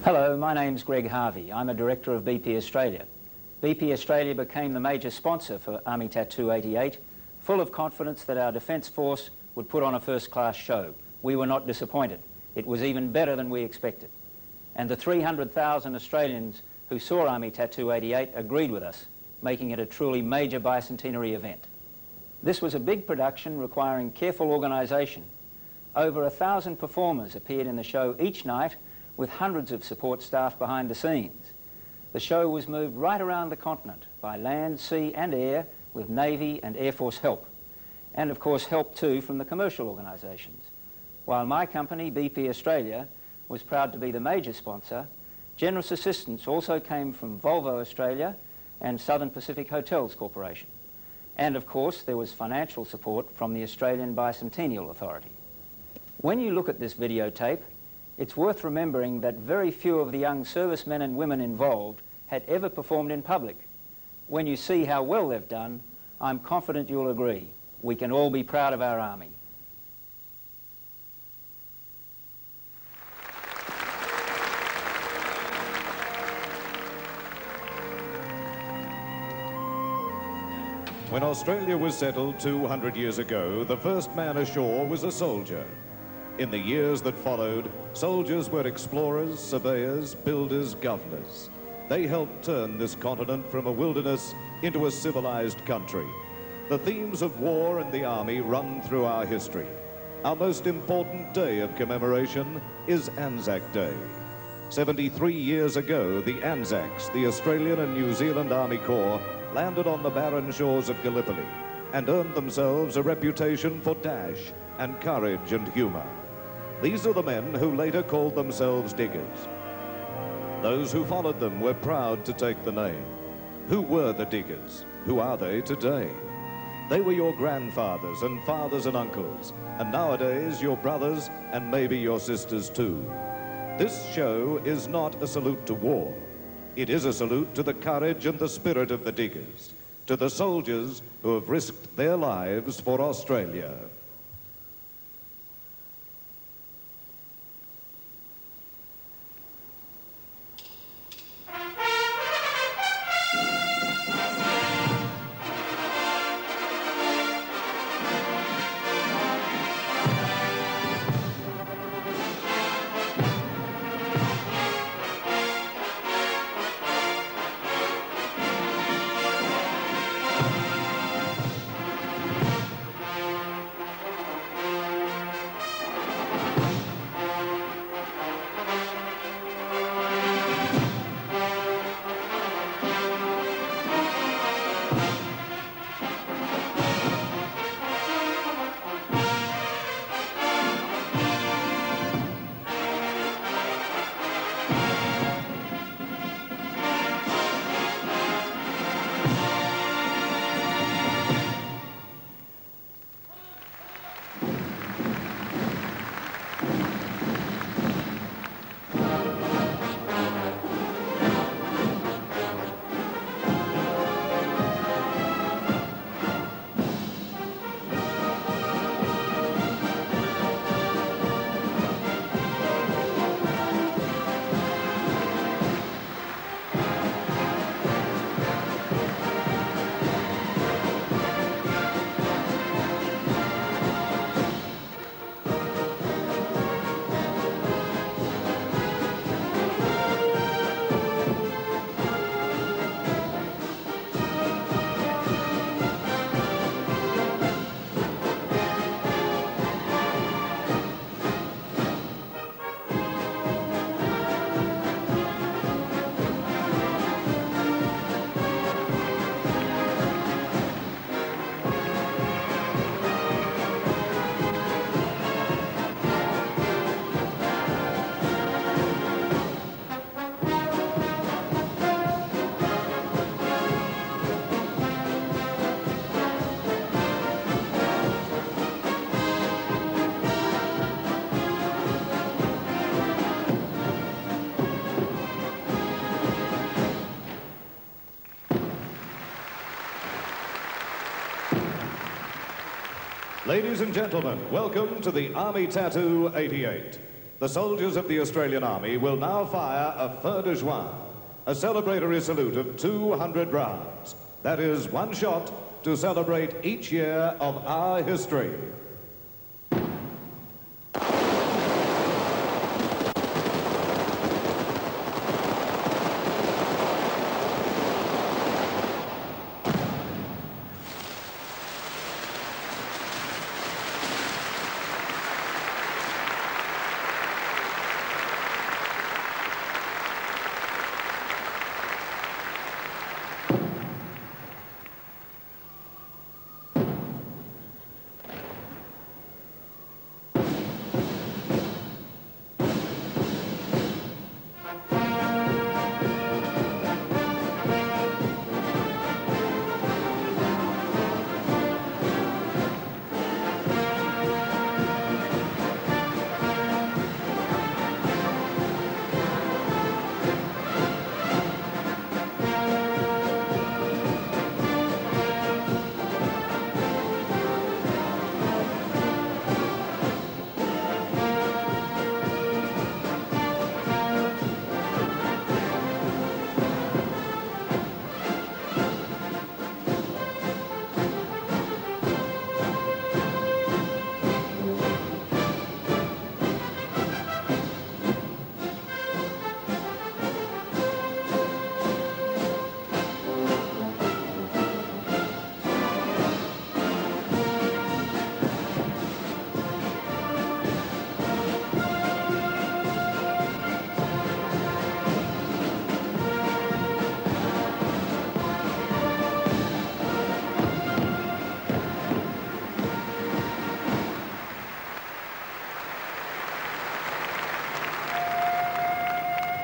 Hello, my name's Greg Harvey. I'm a director of BP Australia. BP Australia became the major sponsor for Army Tattoo 88, full of confidence that our Defence Force would put on a first-class show. We were not disappointed. It was even better than we expected. And the 300,000 Australians who saw Army Tattoo 88 agreed with us, making it a truly major bicentenary event. This was a big production requiring careful organisation. Over 1,000 performers appeared in the show each night, with hundreds of support staff behind the scenes. The show was moved right around the continent by land, sea and air, with Navy and Air Force help. And of course help too from the commercial organisations. While my company, BP Australia, was proud to be the major sponsor, generous assistance also came from Volvo Australia and Southern Pacific Hotels Corporation. And of course there was financial support from the Australian Bicentennial Authority. When you look at this videotape, it's worth remembering that very few of the young servicemen and women involved had ever performed in public. When you see how well they've done, I'm confident you'll agree. We can all be proud of our Army. When Australia was settled 200 years ago, the first man ashore was a soldier. In the years that followed, soldiers were explorers, surveyors, builders, governors. They helped turn this continent from a wilderness into a civilized country. The themes of war and the army run through our history. Our most important day of commemoration is Anzac Day. 73 years ago, the Anzacs, the Australian and New Zealand Army Corps, landed on the barren shores of Gallipoli and earned themselves a reputation for dash and courage and humor. These are the men who later called themselves diggers. Those who followed them were proud to take the name. Who were the diggers? Who are they today? They were your grandfathers and fathers and uncles, and nowadays your brothers and maybe your sisters too. This show is not a salute to war. It is a salute to the courage and the spirit of the diggers, to the soldiers who have risked their lives for Australia. Ladies and gentlemen, welcome to the Army Tattoo 88. the soldiers of the Australian Army will now fire a feu de joie, a celebratory salute of 200 rounds. That is one shot to celebrate each year of our history.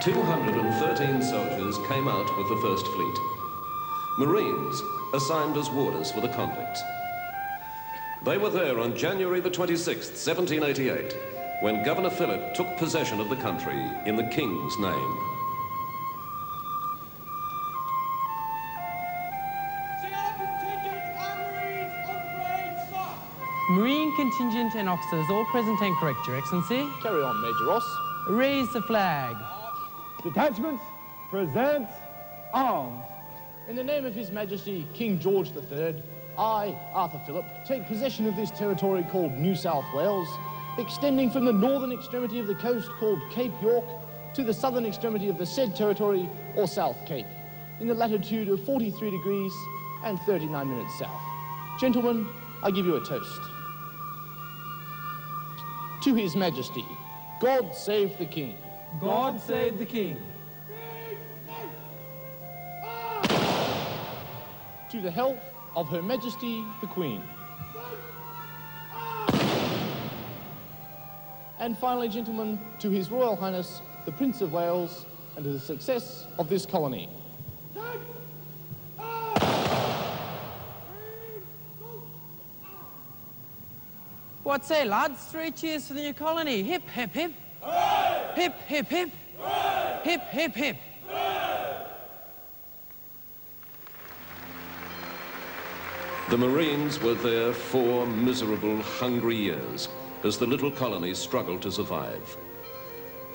"213 soldiers came out with the First Fleet. Marines assigned as warders for the convicts. They were there on January the 26th, 1788, when Governor Phillip took possession of the country in the King's name. Marine contingent and officers all present and correct, Your Excellency. Carry on, Major Ross. Raise the flag. Detachments, present arms. In the name of His Majesty King George III, I, Arthur Phillip, take possession of this territory called New South Wales, extending from the northern extremity of the coast called Cape York to the southern extremity of the said territory, or South Cape, in the latitude of 43 degrees and 39 minutes south. Gentlemen, I give you a toast. To His Majesty, God save the King. God save the King. To the health of Her Majesty the Queen. And finally, gentlemen, to His Royal Highness the Prince of Wales and to the success of this colony. What say, lads? 3 cheers for the new colony. Hip, hip, hip. Hooray! Hip, hip, hip. Hooray! Hip, hip, hip. The Marines were there 4 miserable, hungry years as the little colony struggled to survive.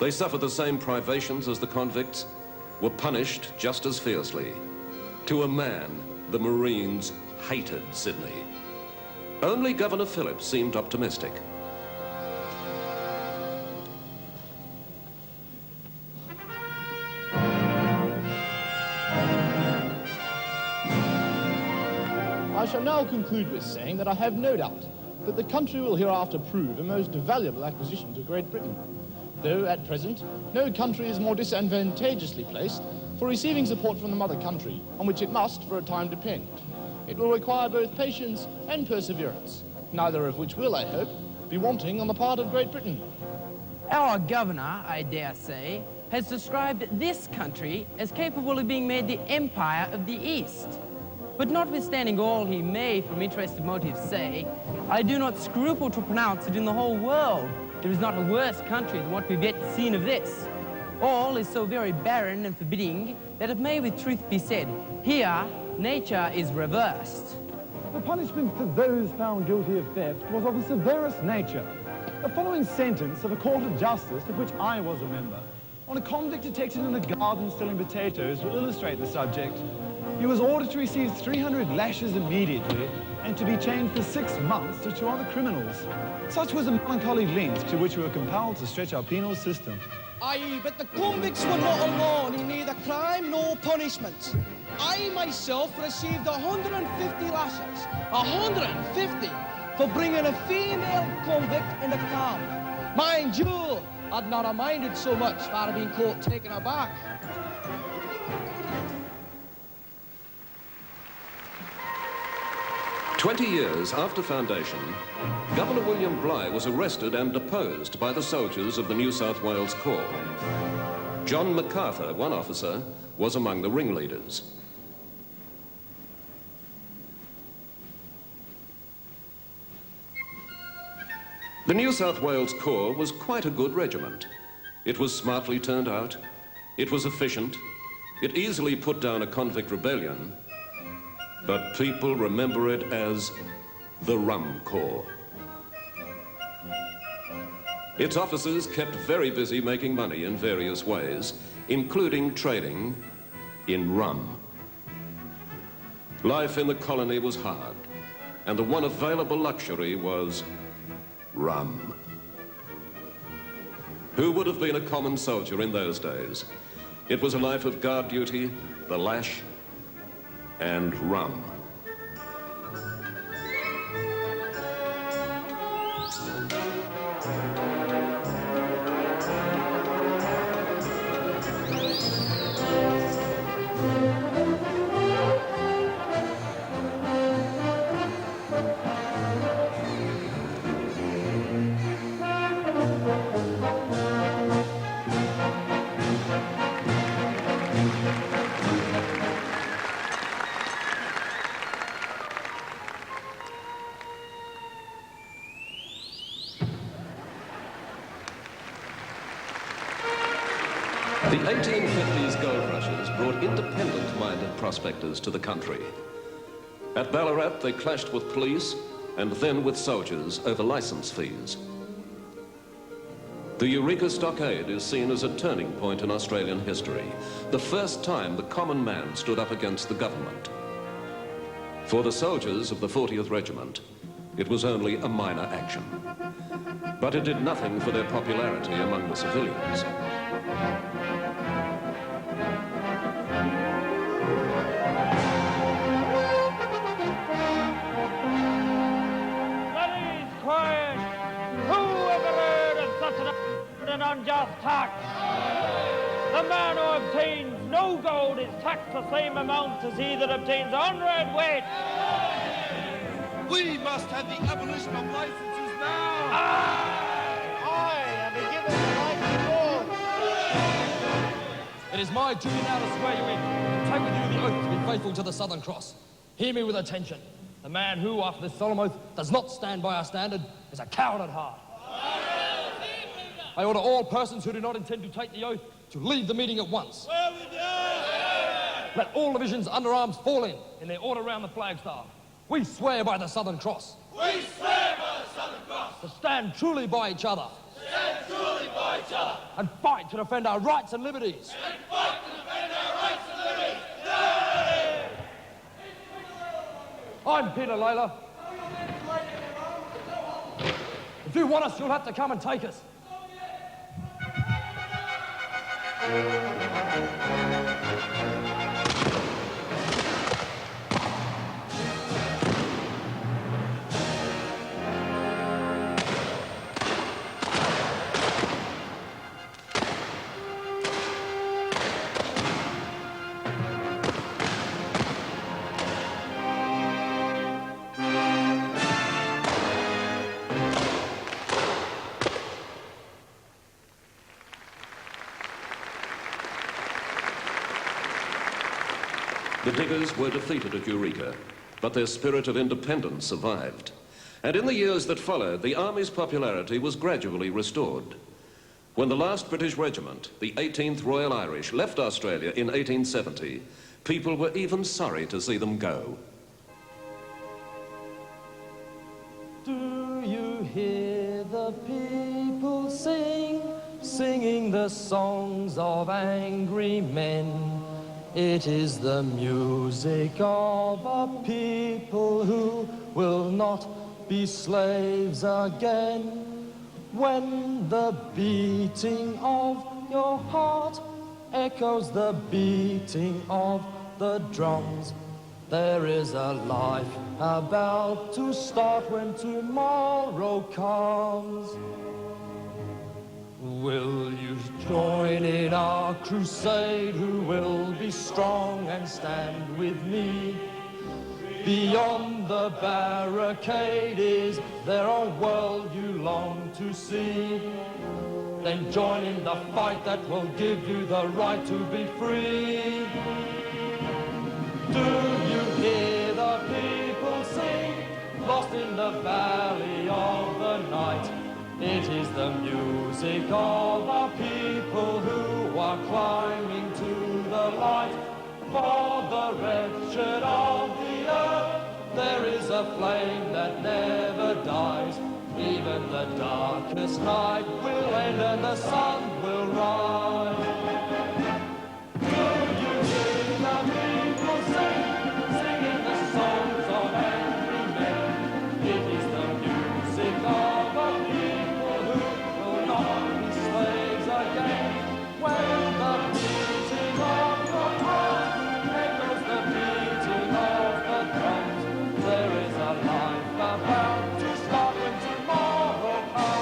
They suffered the same privations as the convicts, were punished just as fiercely. To a man, the Marines hated Sydney. Only Governor Phillip seemed optimistic. I shall now conclude with saying that I have no doubt that the country will hereafter prove a most valuable acquisition to Great Britain, though at present no country is more disadvantageously placed for receiving support from the mother country, on which it must for a time depend. It will require both patience and perseverance, neither of which will, I hope, be wanting on the part of Great Britain. Our governor, I dare say, has described this country as capable of being made the empire of the East. But notwithstanding all he may from interested motives say, I do not scruple to pronounce that in the whole world there is not a worse country than what we've yet seen of this. All is so very barren and forbidding that it may with truth be said, here nature is reversed. The punishment for those found guilty of theft was of the severest nature, The following sentence of a court of justice, of which I was a member, on a convict detected in a garden selling potatoes will illustrate the subject. He was ordered to receive 300 lashes immediately and to be chained for 6 months to 2 other criminals. Such was the melancholy length to which we were compelled to stretch our penal system. Aye, but the convicts were not alone in neither crime nor punishment. I myself received 150 lashes, 150, for bringing a female convict in a cab. Mind you, I'd not have minded so much if I'd have been caught taking her back. "20 years after foundation, Governor William Bligh was arrested and deposed by the soldiers of the New South Wales Corps. John MacArthur, one officer, was among the ringleaders. The New South Wales Corps was quite a good regiment. It was smartly turned out, it was efficient, it easily put down a convict rebellion, but people remember it as the Rum Corps. Its officers kept very busy making money in various ways, including trading in rum. Life in the colony was hard, and the one available luxury was rum. Who would have been a common soldier in those days? It was a life of guard duty, the lash, and rum. The 1850s gold rushes brought independent-minded prospectors to the country. At Ballarat, they clashed with police and then with soldiers over license fees. The Eureka Stockade is seen as a turning point in Australian history, the first time the common man stood up against the government. For the soldiers of the 40th Regiment, it was only a minor action. But it did nothing for their popularity among the civilians. An unjust tax. The man who obtains no gold is taxed the same amount as he that obtains 100 weight. We must have the abolition of licenses now. Aye, and be given the right to rule. It is my duty now to swear you in, to take with you the oath to be faithful to the Southern Cross. Hear me with attention. The man who, after this solemn oath, does not stand by our standard is a coward at heart. I order all persons who do not intend to take the oath to leave the meeting at once. Let all divisions under arms fall in their order round the flagstaff. We swear by the Southern Cross. We swear by the Southern Cross. To stand truly by each other. Stand truly by each other. And fight to defend our rights and liberties. And fight to defend our rights and liberties. Yay! I'm Peter Layla. If you want us, you'll have to come and take us. The diggers were defeated at Eureka, but their spirit of independence survived. And in the years that followed, the Army's popularity was gradually restored. When the last British regiment, the 18th Royal Irish, left Australia in 1870, people were even sorry to see them go. Do you hear the pin? sing, singing the songs of angry men. It is the music of a people who will not be slaves again. When the beating of your heart echoes the beating of the drums, there is a life about to start when tomorrow comes. Will you join in our crusade? Who will be strong and stand with me? Beyond the barricade, is there a world you long to see? Then join in the fight that will give you the right to be free. Do you hear the people sing, lost in the valley of the night? It is the music of our people who are climbing to the light. For the wretched of the earth, there is a flame that never dies. Even the darkest night will end and the sun will rise. Do you hear the people sing, singing the songs of angry men? It is the music of a people who will not be slaves again. When the beating of your heart echoes the beating of the drums, there is a life about to start when tomorrow comes.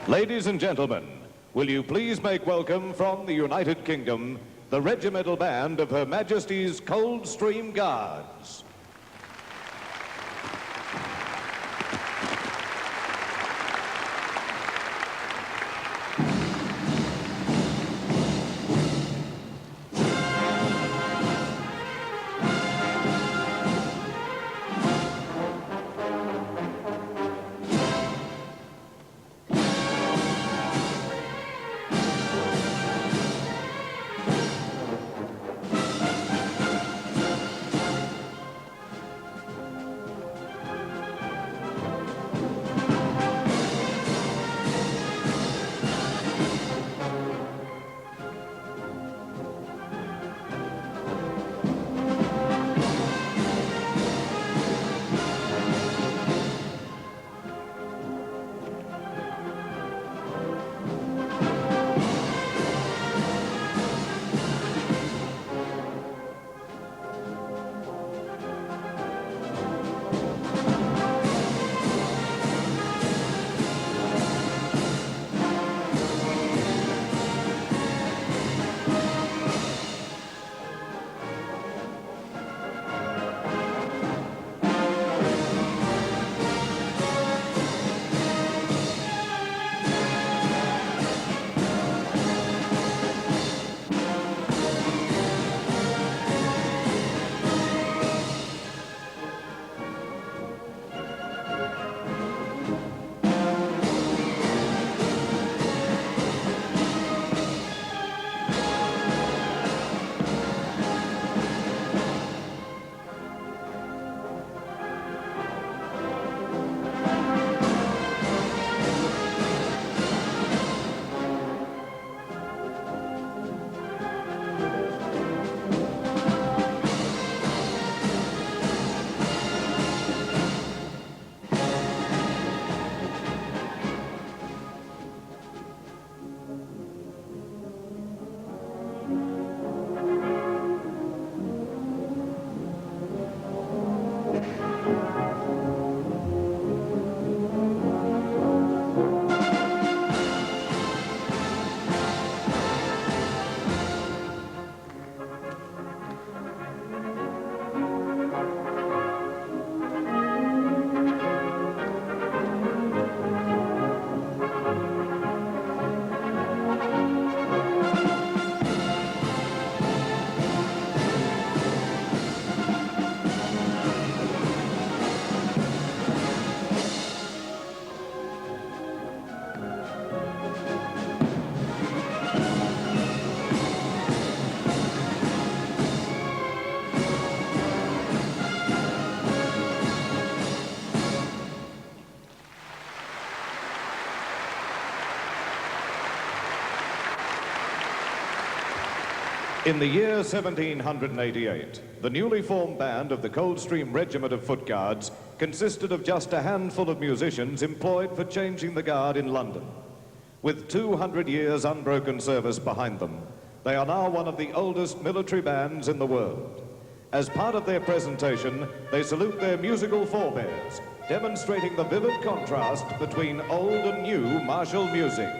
Ladies and gentlemen, will you please make welcome from the United Kingdom the regimental band of Her Majesty's Coldstream Guards. In the year 1788, the newly formed band of the Coldstream Regiment of Foot Guards consisted of just a handful of musicians employed for changing the guard in London. With 200 years unbroken service behind them, they are now one of the oldest military bands in the world. As part of their presentation, they salute their musical forebears, demonstrating the vivid contrast between old and new martial music.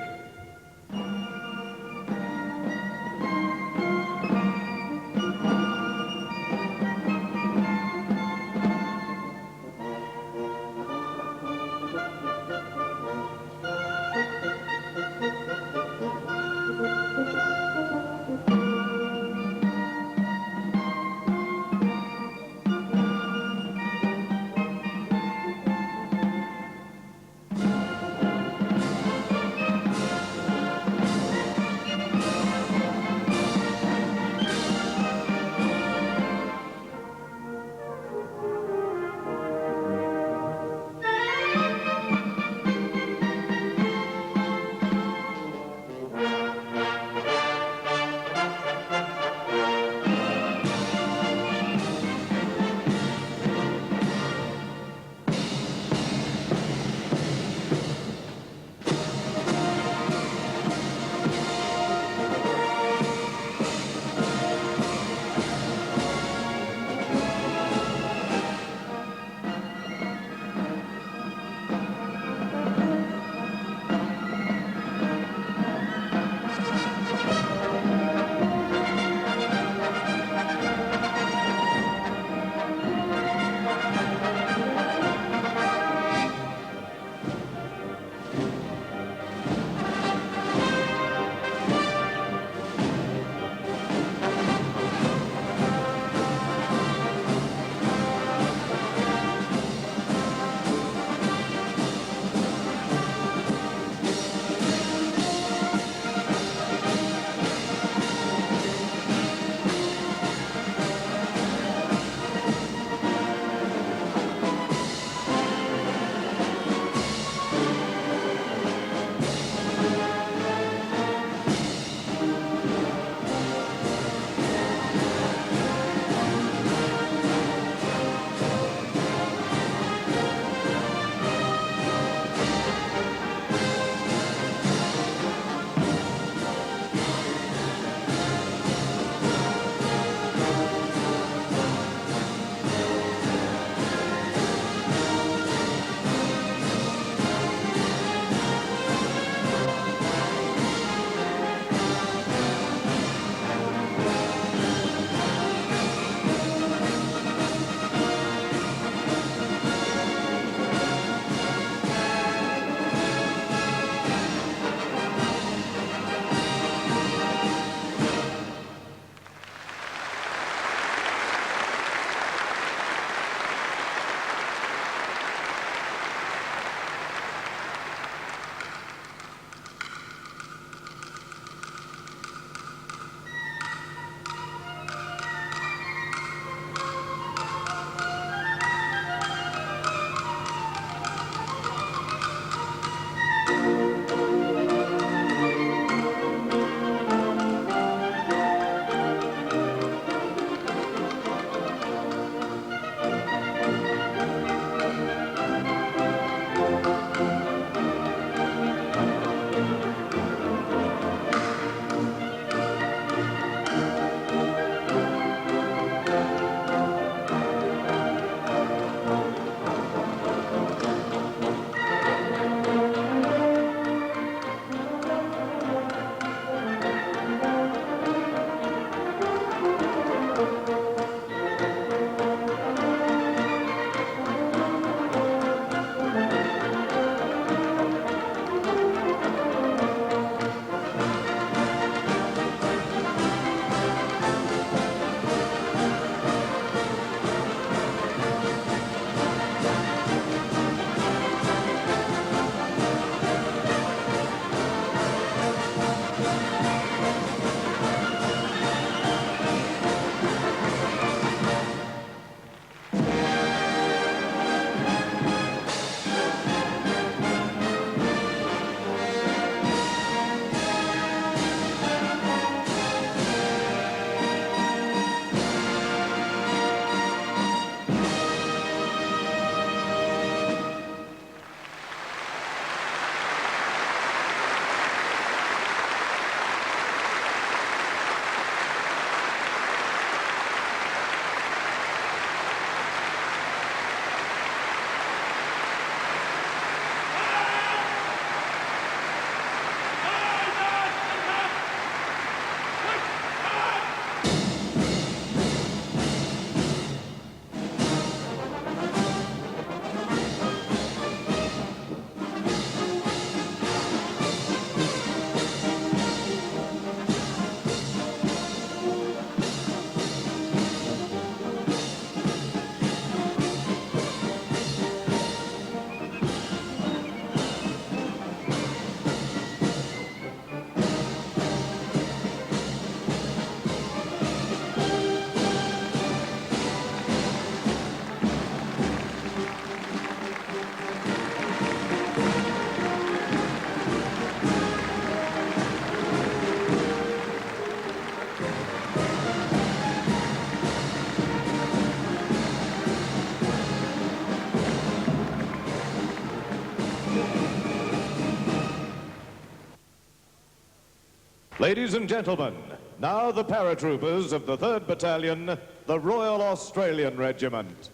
Ladies and gentlemen, now the paratroopers of the 3rd Battalion, the Royal Australian Regiment.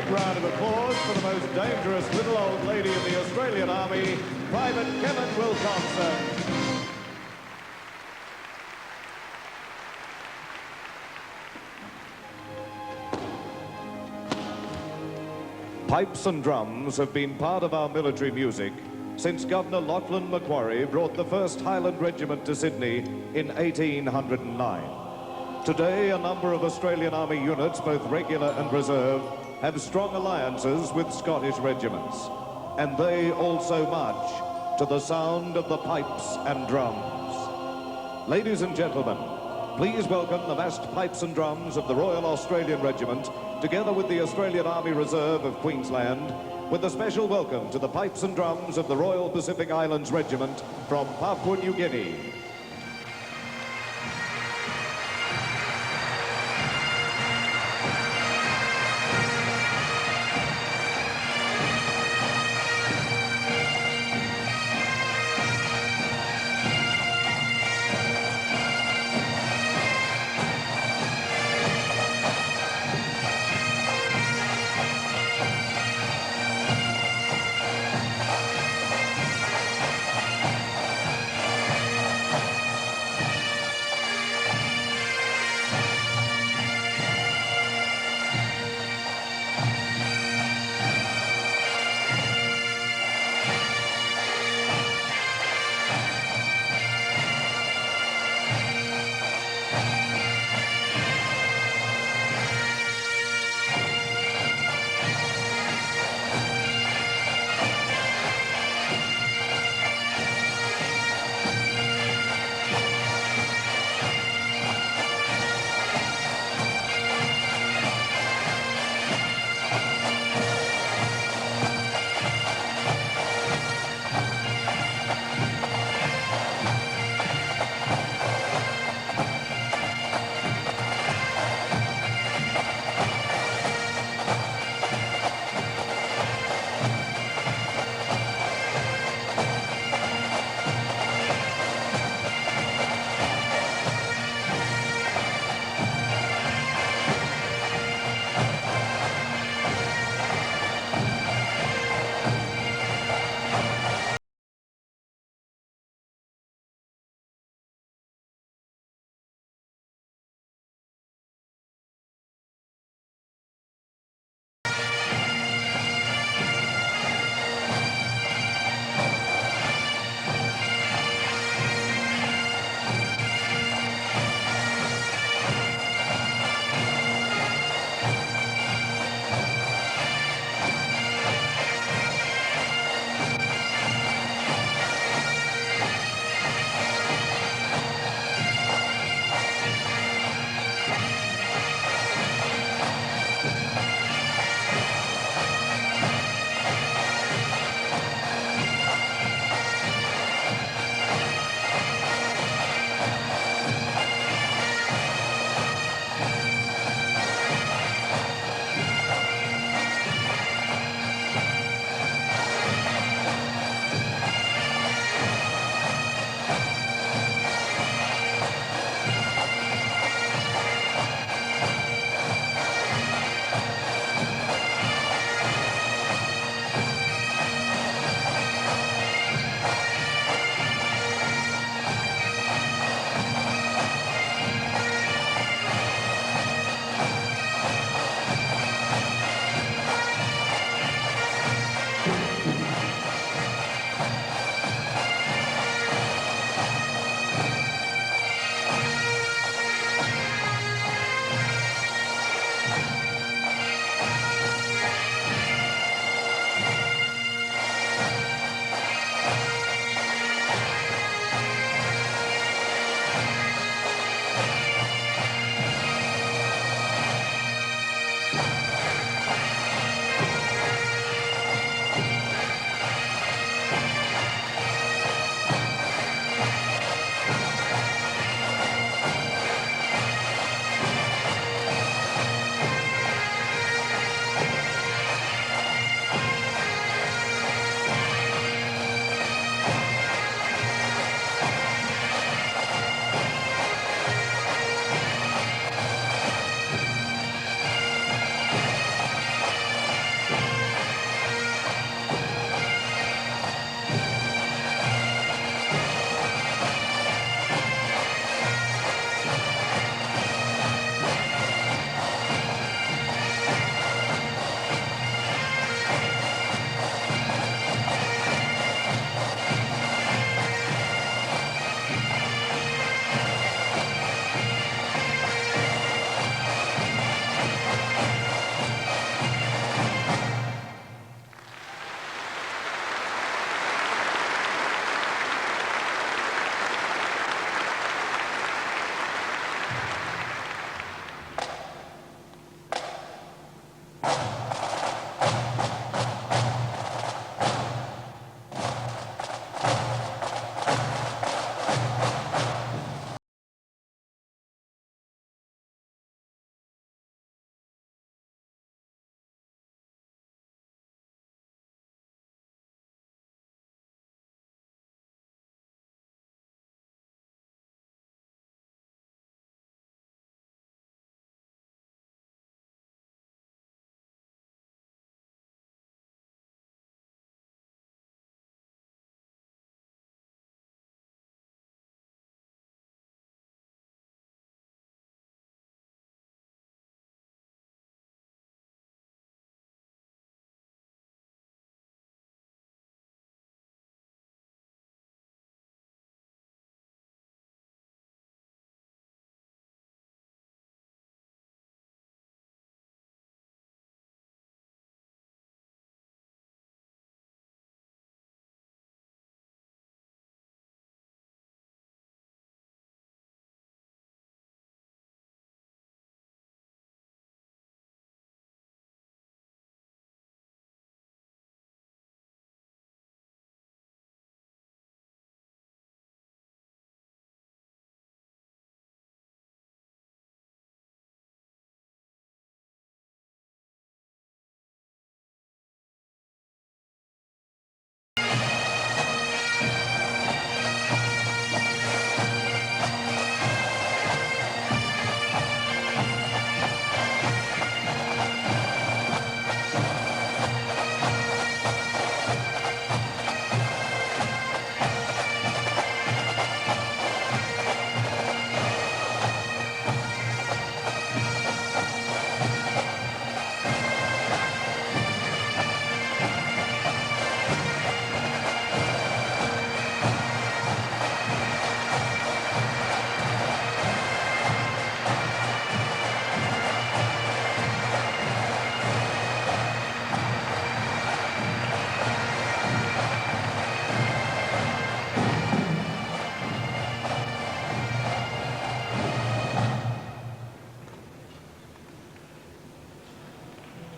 Round of applause for the most dangerous little old lady in the Australian Army, Private Kevin Wilcoxon. Pipes and drums have been part of our military music since Governor Lachlan Macquarie brought the 1st Highland Regiment to Sydney in 1809. Today, a number of Australian Army units, both regular and reserve, have strong alliances with Scottish regiments, and they also march to the sound of the pipes and drums. Ladies and gentlemen, please welcome the massed pipes and drums of the Royal Australian Regiment, together with the Australian Army Reserve of Queensland, with a special welcome to the pipes and drums of the Royal Pacific Islands Regiment from Papua New Guinea.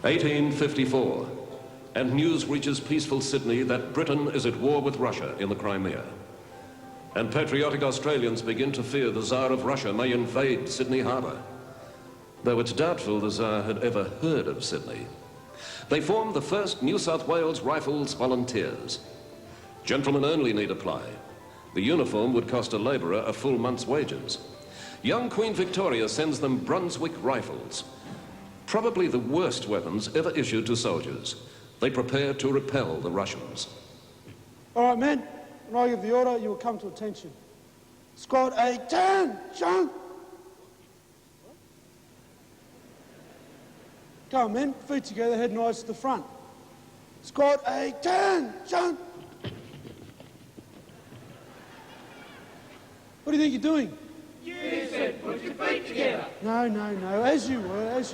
1854, and news reaches peaceful Sydney that Britain is at war with Russia in the Crimea. And patriotic Australians begin to fear the Tsar of Russia may invade Sydney Harbour, though it's doubtful the Tsar had ever heard of Sydney. They formed the first New South Wales Rifles Volunteers. Gentlemen only need apply. The uniform would cost a labourer a full month's wages. Young Queen Victoria sends them Brunswick rifles, probably the worst weapons ever issued to soldiers. They prepare to repel the Russians. All right, men, when I give the order, you will come to attention. Squad A, turn, John. Come on, men, feet together, head and eyes to the front. Squad A, turn, John. What do you think you're doing? You said put your feet together. No, as you were.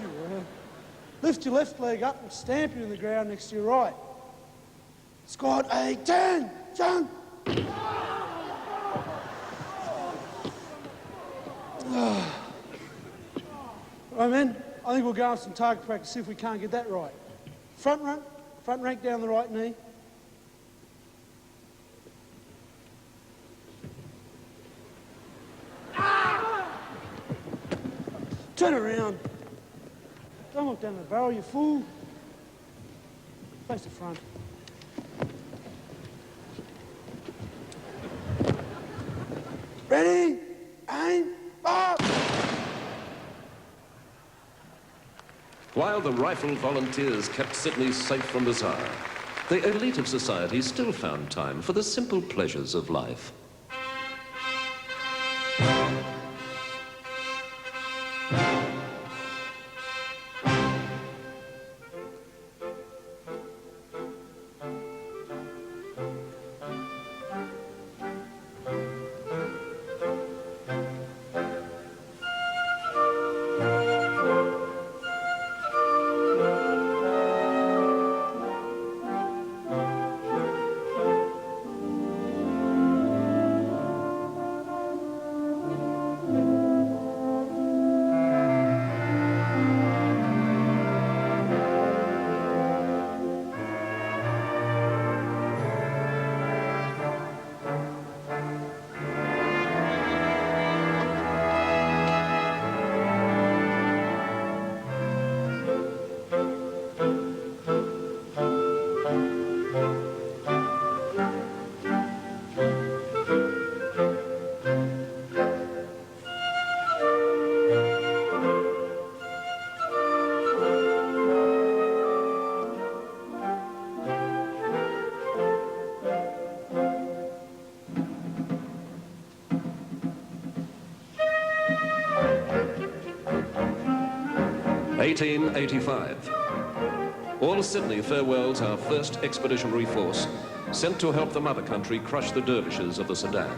Lift your left leg up and stamp it in the ground next to your right. Squad A, turn, John. Right, men, I think we'll go on some target practice, see if we can't get that right. Front rank down the right knee. Turn around. Don't look down the barrel, you fool. Face the front. Ready? Aim, fire! While the Rifle Volunteers kept Sydney safe from the Tsar, the elite of society still found time for the simple pleasures of life. (1885). All Sydney farewells our first expeditionary force, sent to help the mother country crush the dervishes of the Sudan.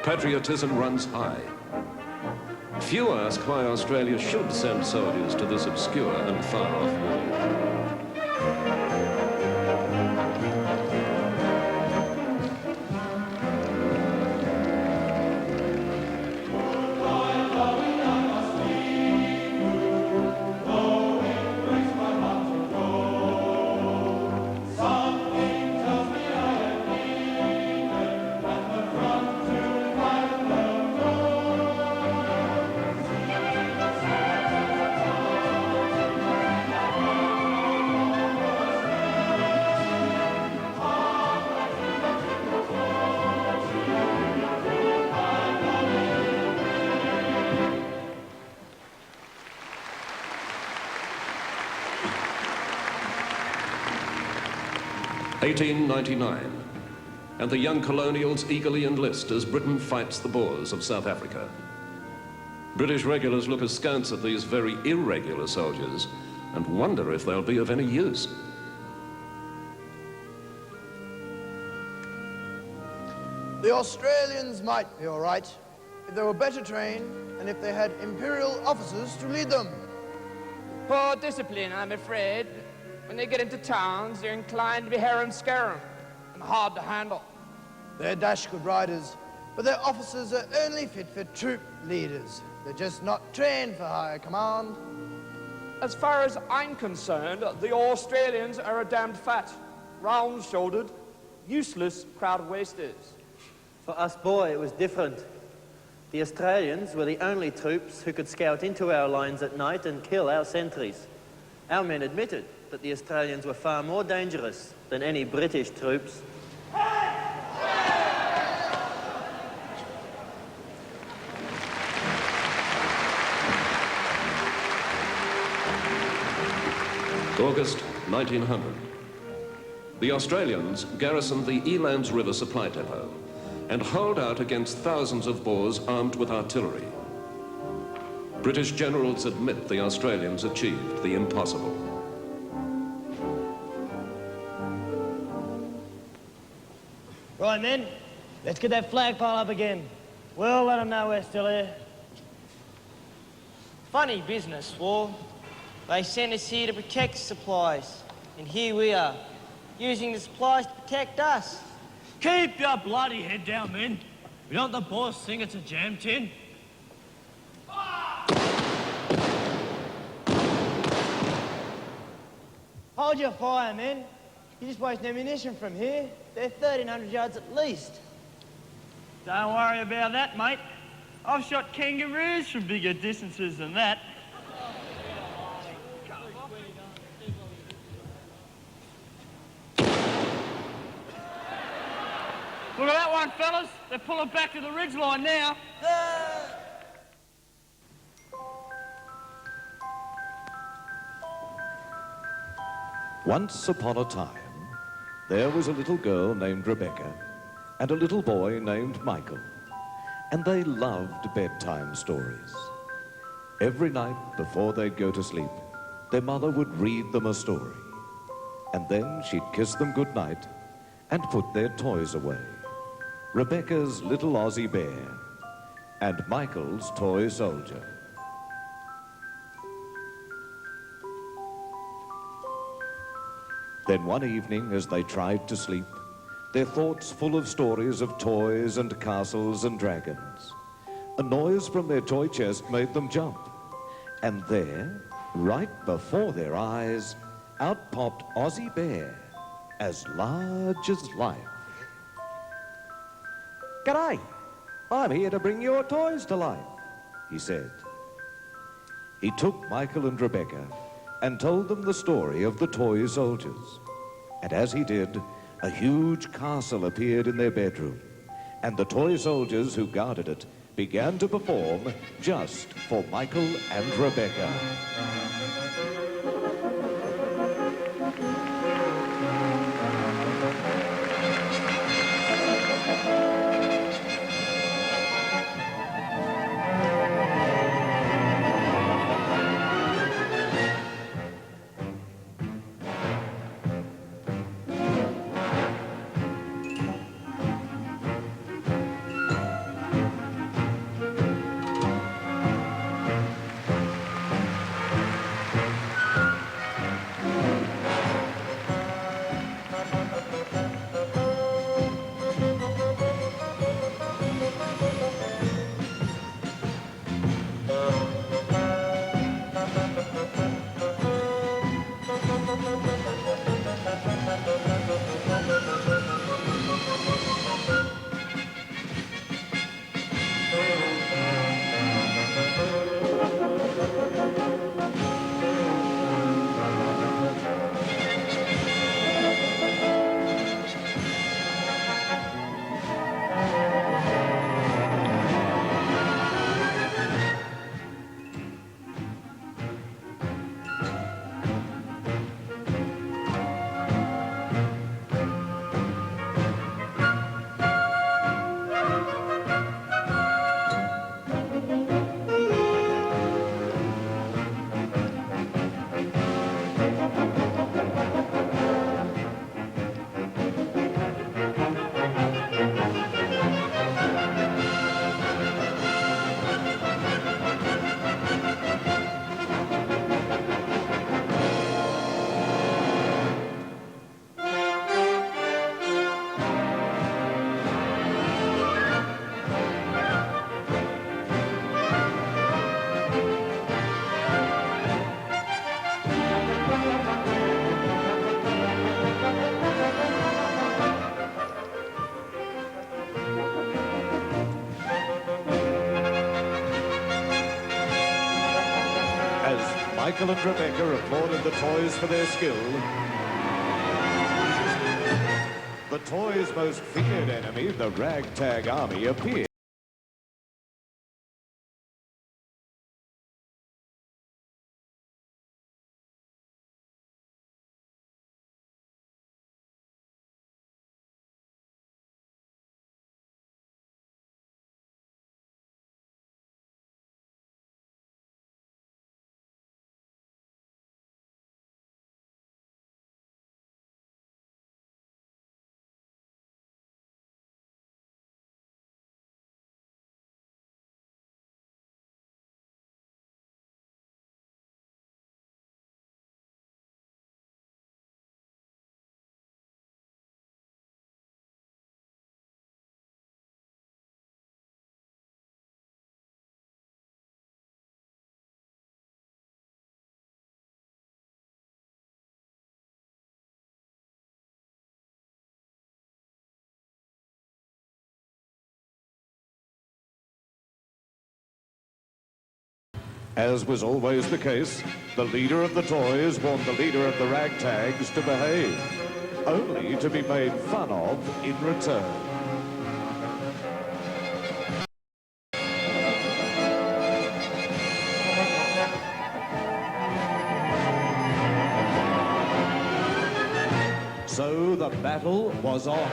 Patriotism runs high. Few ask why Australia should send soldiers to this obscure and far-off war. (1899), and the young colonials eagerly enlist as Britain fights the Boers of South Africa. British regulars look askance at these very irregular soldiers and wonder if they'll be of any use. The Australians might be all right if they were better trained and if they had imperial officers to lead them. Poor discipline, I'm afraid. When they get into towns, they're inclined to be harum-scarum and hard to handle. They're dash good riders, but their officers are only fit for troop leaders. They're just not trained for higher command. As far as I'm concerned, the Australians are a damned fat, round-shouldered, useless crowd of wasters. For us, boy, it was different. The Australians were the only troops who could scout into our lines at night and kill our sentries. Our men admitted that the Australians were far more dangerous than any British troops. August 1900. The Australians garrisoned the Elands River supply depot and holed out against thousands of Boers armed with artillery. British generals admit the Australians achieved the impossible. Right, men, let's get that flagpole up again. We'll let them know we're still here. Funny business, War. They sent us here to protect supplies, and here we are, using the supplies to protect us. Keep your bloody head down, men. We don't the boss think it's a jam tin. Hold your fire, men. You're just wasting ammunition from here. They're 1,300 yards at least. Don't worry about that, mate. I've shot kangaroos from bigger distances than that. Look at that one, fellas. They're pulling back to the ridge line now. Once upon a time, there was a little girl named Rebecca and a little boy named Michael, and they loved bedtime stories. Every night before they'd go to sleep, their mother would read them a story, and then she'd kiss them goodnight and put their toys away. Rebecca's little Aussie bear and Michael's toy soldier. Then one evening, as they tried to sleep, their thoughts full of stories of toys and castles and dragons, a noise from their toy chest made them jump. And there, right before their eyes, out popped Aussie Bear, as large as life. "G'day, I'm here to bring your toys to life," he said. He took Michael and Rebecca and told them the story of the toy soldiers. And as he did, a huge castle appeared in their bedroom, and the toy soldiers who guarded it began to perform just for Michael and Rebecca. Michael and Rebecca applauded the toys for their skill, the toys' most feared enemy, the ragtag army, appeared. As was always the case, the leader of the toys warned the leader of the ragtags to behave, only to be made fun of in return. So the battle was on.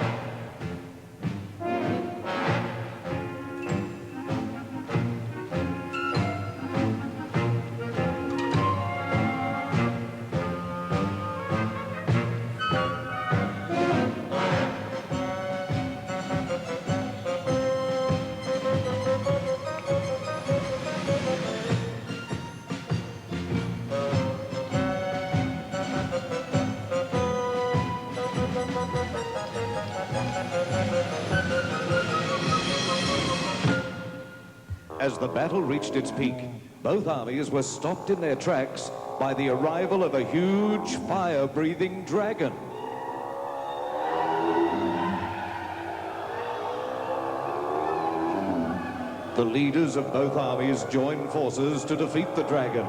As the battle reached its peak, both armies were stopped in their tracks by the arrival of a huge fire-breathing dragon. The leaders of both armies joined forces to defeat the dragon,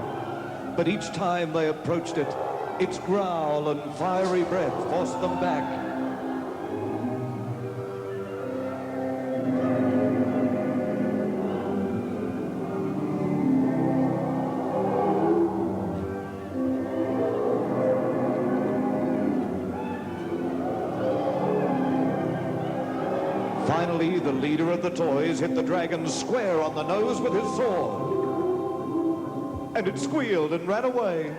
but each time they approached it, its growl and fiery breath forced them back. Finally, the leader of the toys hit the dragon square on the nose with his sword. And it squealed and ran away.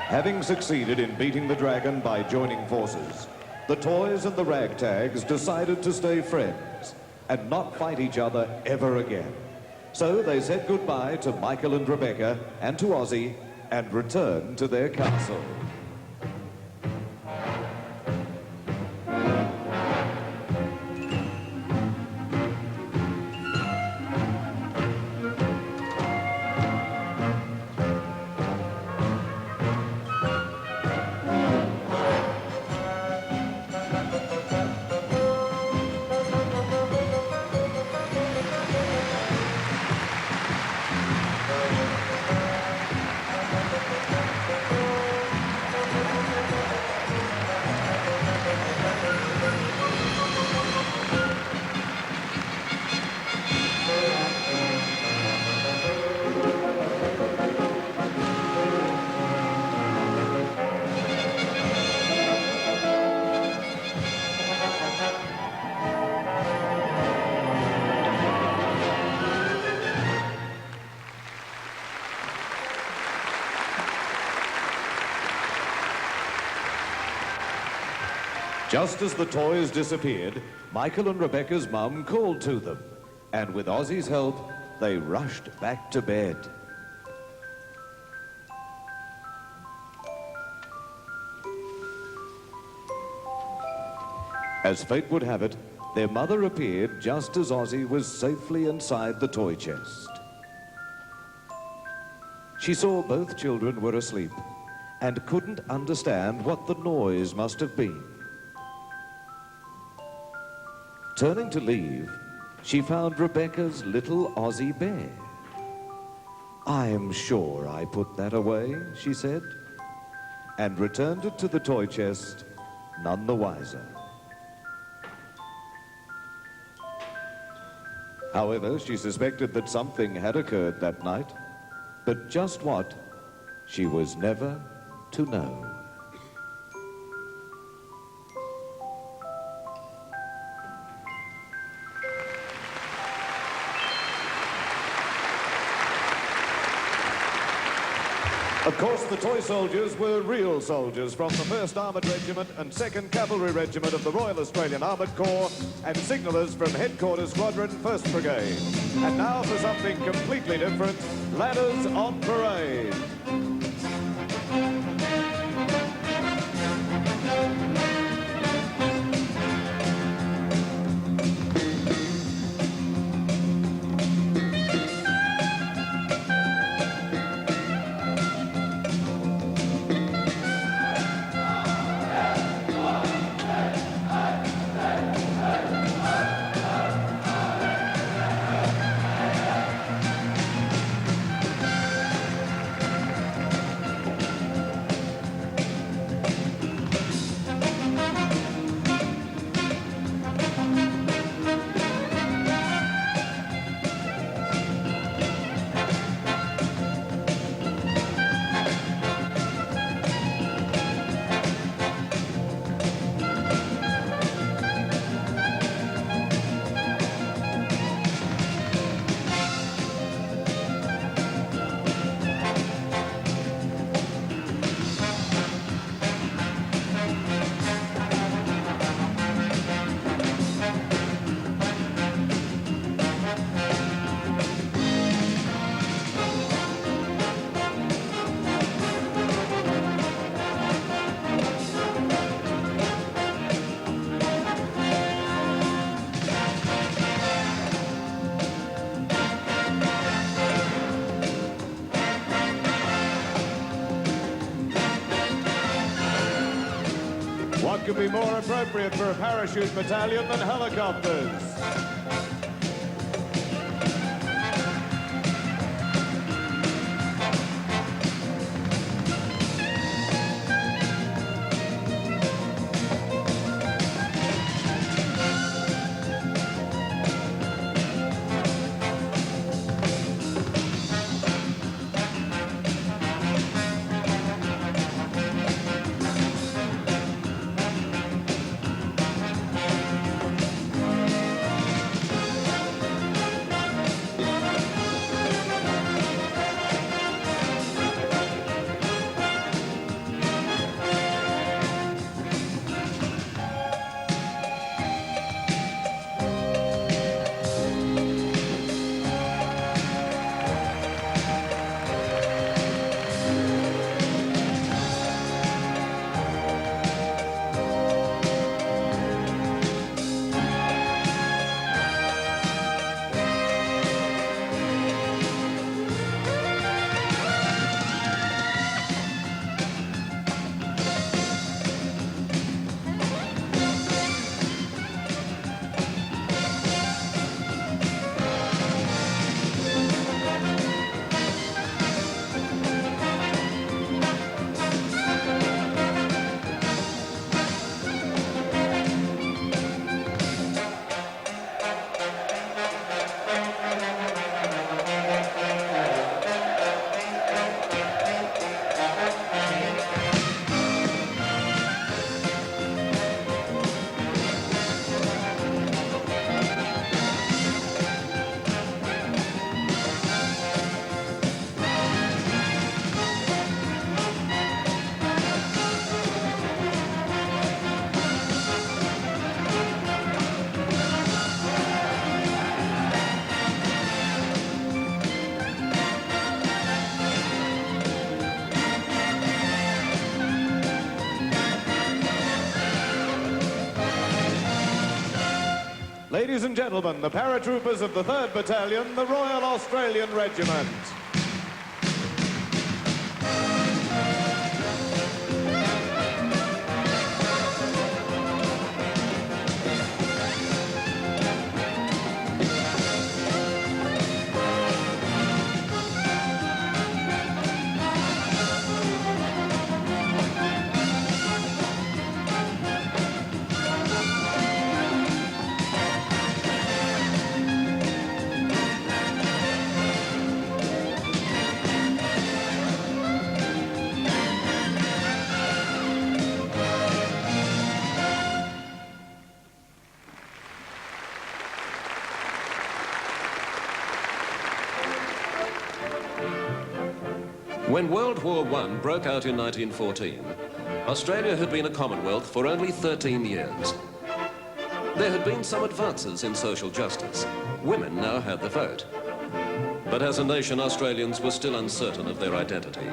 Having succeeded in beating the dragon by joining forces, the toys and the ragtags decided to stay friends and not fight each other ever again. So they said goodbye to Michael and Rebecca and to Ozzy and returned to their castle. Just as the toys disappeared, Michael and Rebecca's mum called to them, and with Ozzy's help, they rushed back to bed. As fate would have it, their mother appeared just as Ozzy was safely inside the toy chest. She saw both children were asleep and couldn't understand what the noise must have been. Turning to leave, she found Rebecca's little Aussie bear. "I am sure I put that away," she said, and returned it to the toy chest, none the wiser. However, she suspected that something had occurred that night, but just what, she was never to know. Of course, the toy soldiers were real soldiers from the 1st Armoured Regiment and 2nd Cavalry Regiment of the Royal Australian Armoured Corps, and signallers from Headquarters Squadron 1st Brigade. And now for something completely different, ladders on parade. What could be more appropriate for a parachute battalion than helicopters? Ladies and gentlemen, the paratroopers of the 3rd Battalion, the Royal Australian Regiment. When World War I broke out in 1914, Australia had been a Commonwealth for only 13 years. There had been some advances in social justice. Women now had the vote. But as a nation, Australians were still uncertain of their identity.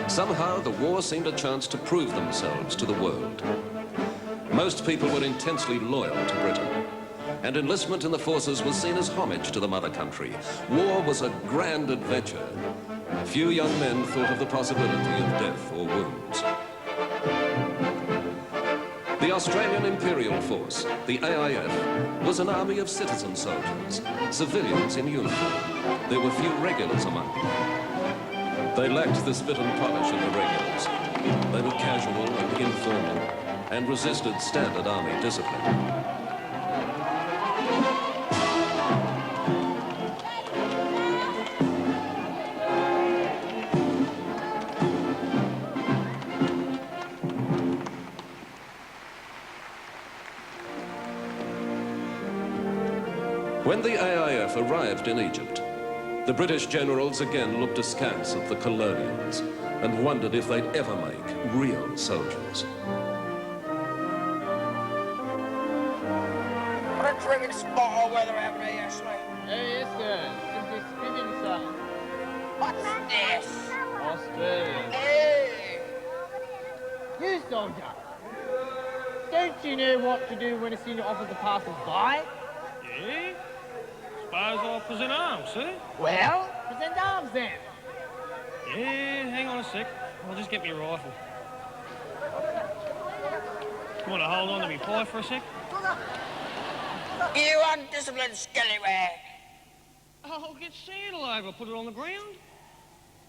Somehow, the war seemed a chance to prove themselves to the world. Most people were intensely loyal to Britain, and enlistment in the forces was seen as homage to the mother country. War was a grand adventure. Few young men thought of the possibility of death or wounds. The Australian Imperial Force, the AIF, was an army of citizen soldiers, civilians in uniform. There were few regulars among them. They lacked the spit and polish of the regulars. They were casual and informal, and resisted standard army discipline. When the AIF arrived in Egypt, the British generals again looked askance at the colonials and wondered if they'd ever make real soldiers. What a terrific spot of weather out there yesterday. Yes, sir. Simply spinning, sir. What's this? Australia. Hey! You, soldier. Don't you know what to do when a senior offers to pass us by? Yeah? Suppose I'll present arms, eh? Well, present arms then. Yeah, hang on a sec. I'll just get me a rifle. Want to hold on to me pie for a sec? You undisciplined scallywag! Oh, get sand all over, put it on the ground.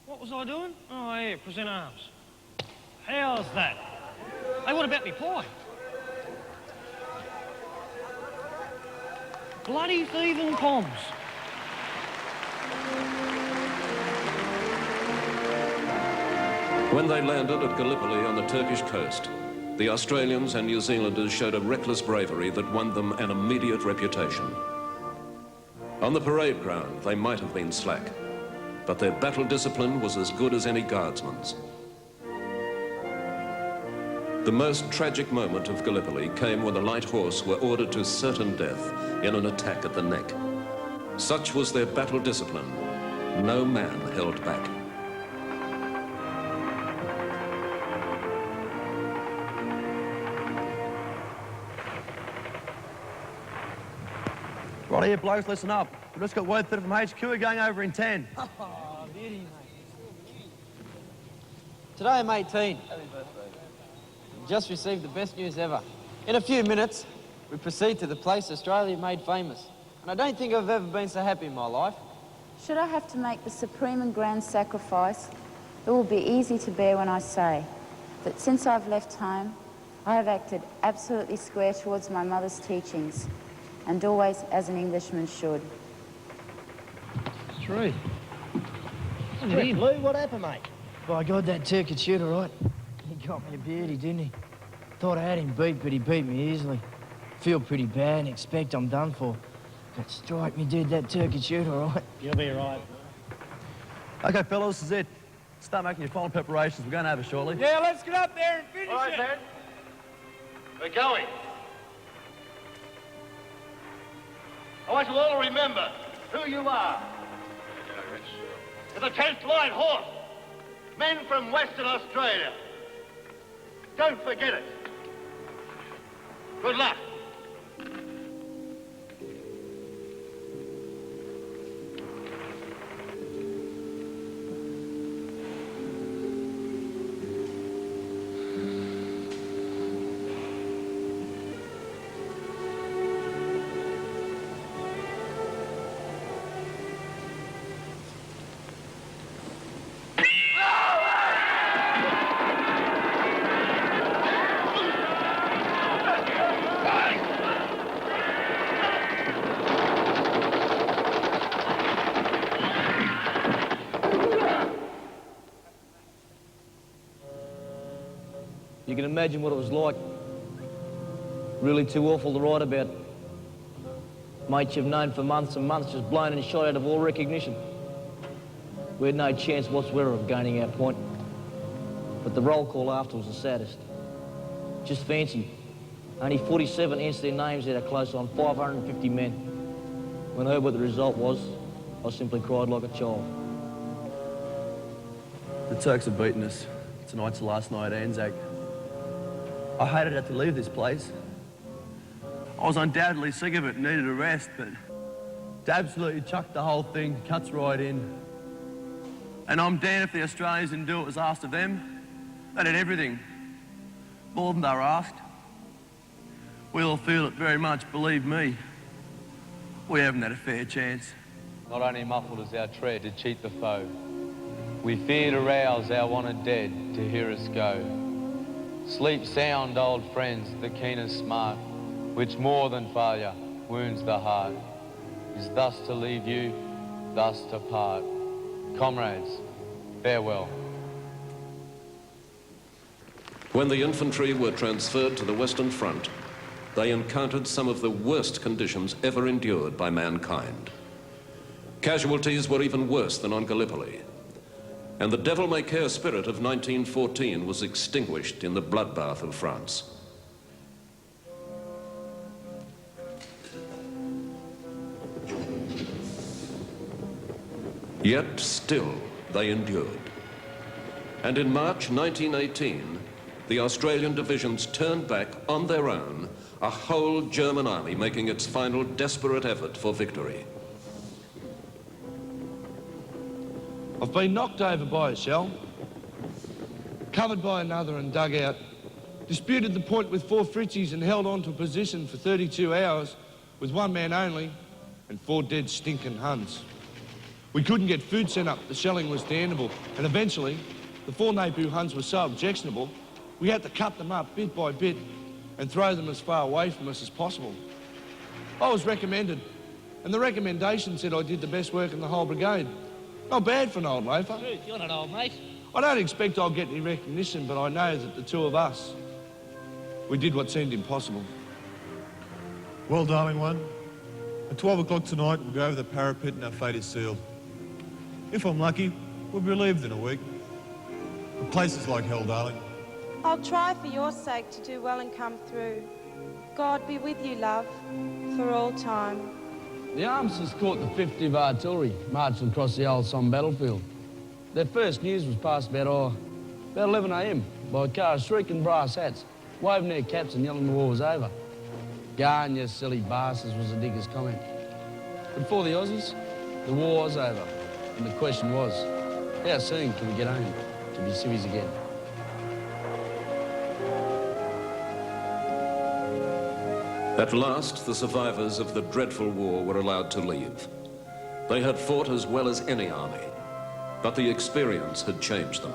What was I doing? Oh, yeah, present arms. How's that? Hey, what about me pie? Bloody thieving Poms. When they landed at Gallipoli on the Turkish coast, the Australians and New Zealanders showed a reckless bravery that won them an immediate reputation. On the parade ground, they might have been slack, but their battle discipline was as good as any guardsman's. The most tragic moment of Gallipoli came when the light horse were ordered to certain death in an attack at the neck. Such was their battle discipline. No man held back. Right here, blokes, listen up. We've just got word through from HQ, we're going over in 10. Oh, beauty, mate. Today I'm 18. Just received the best news ever. In a few minutes, we proceed to the place Australia made famous. And I don't think I've ever been so happy in my life. Should I have to make the supreme and grand sacrifice, it will be easy to bear when I say that since I've left home, I have acted absolutely square towards my mother's teachings, and always as an Englishman should. True. Lou, what happened, mate? By God, that Turkish shooter, right? He got me a beauty, didn't he? Thought I had him beat, but he beat me easily. Feel pretty bad and expect I'm done for. But strike me, dude, that Turkish shooter, right? You'll be right. Okay, fellas, this is it. Start making your final preparations. We're going over shortly. Yeah, let's get up there and finish All right, it. then. We're going. I want you all to remember who you are. You're the 10th Light Horse, men from Western Australia. Don't forget it. Good luck. You can imagine what it was like. Really too awful to write about. Mates you've known for months and months just blown and shot out of all recognition. We had no chance whatsoever of gaining our point. But the roll call after was the saddest. Just fancy, only 47 answered their names out of close on 550 men. When I heard what the result was, I simply cried like a child. The Turks have beaten us. Tonight's the last night at Anzac. I hated to have to leave this place. I was undoubtedly sick of it and needed a rest, but to absolutely chuck the whole thing cuts right in. And I'm damned if the Australians didn't do what was asked of them. They did everything, more than they were asked. We all feel it very much, believe me. We haven't had a fair chance. Not only muffled is our tread to cheat the foe, we fear to rouse our wanted dead to hear us go. Sleep sound, old friends, the keenest smart, which more than failure wounds the heart, is thus to leave you, thus to part. Comrades, farewell. When the infantry were transferred to the Western Front, they encountered some of the worst conditions ever endured by mankind. Casualties were even worse than on Gallipoli, and the devil-may-care spirit of 1914 was extinguished in the bloodbath of France. Yet still they endured. And in March 1918, the Australian divisions turned back on their own, a whole German army making its final desperate effort for victory. I've been knocked over by a shell, covered by another and dug out, disputed the point with 4 Fritzies and held on to a position for 32 hours with 1 man only and 4 dead stinking Huns. We couldn't get food sent up, the shelling was damnable, and eventually the 4 Nabu Huns were so objectionable we had to cut them up bit by bit and throw them as far away from us as possible. I was recommended, and the recommendation said I did the best work in the whole brigade. Not bad for an old loafer. You're not old, mate. I don't expect I'll get any recognition, but I know that the 2 of us, we did what seemed impossible. Well, darling one, at 12 o'clock tonight, we'll go over the parapet and our fate is sealed. If I'm lucky, we'll be relieved in a week. The place is like hell, darling. I'll try for your sake to do well and come through. God be with you, love, for all time. The armistice caught the 50th Artillery marching across the old Somme battlefield. Their first news was passed about 11 a.m. by a car of shrieking brass hats, waving their caps and yelling the war was over. "Garn, you silly bastards," was the diggers' comment. But for the Aussies, the war was over. And the question was, how soon can we get home to be civvies again? At last, the survivors of the dreadful war were allowed to leave. They had fought as well as any army, but the experience had changed them.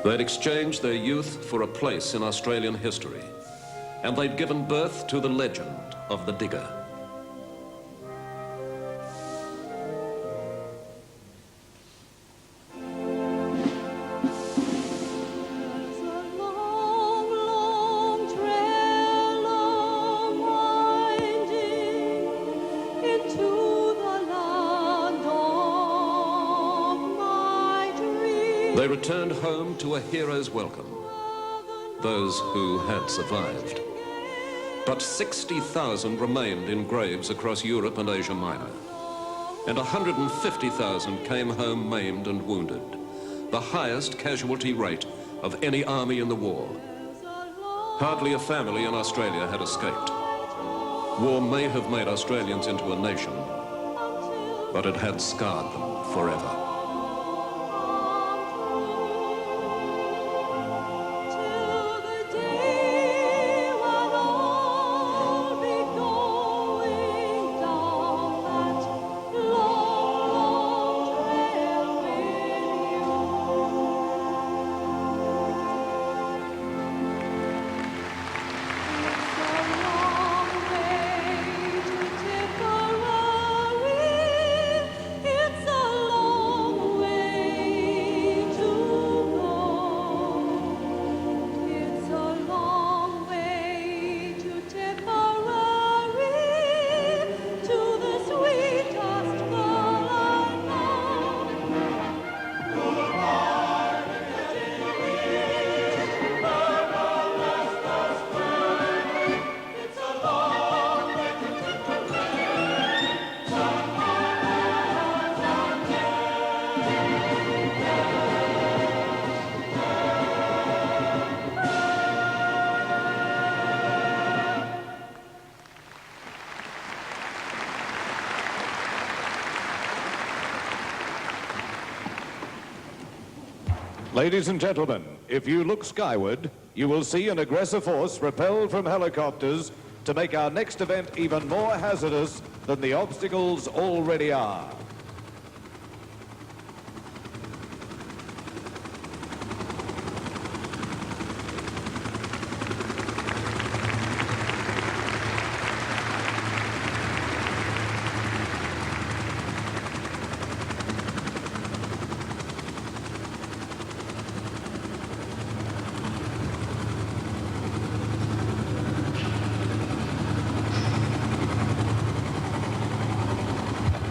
They'd exchanged their youth for a place in Australian history, and they'd given birth to the legend of the digger. They returned home to a hero's welcome, those who had survived. But 60,000 remained in graves across Europe and Asia Minor, and 150,000 came home maimed and wounded, the highest casualty rate of any army in the war. Hardly a family in Australia had escaped. War may have made Australians into a nation, but it had scarred them forever. It's a long Ladies and gentlemen, if you look skyward, you will see an aggressive force repelled from helicopters to make our next event even more hazardous than the obstacles already are.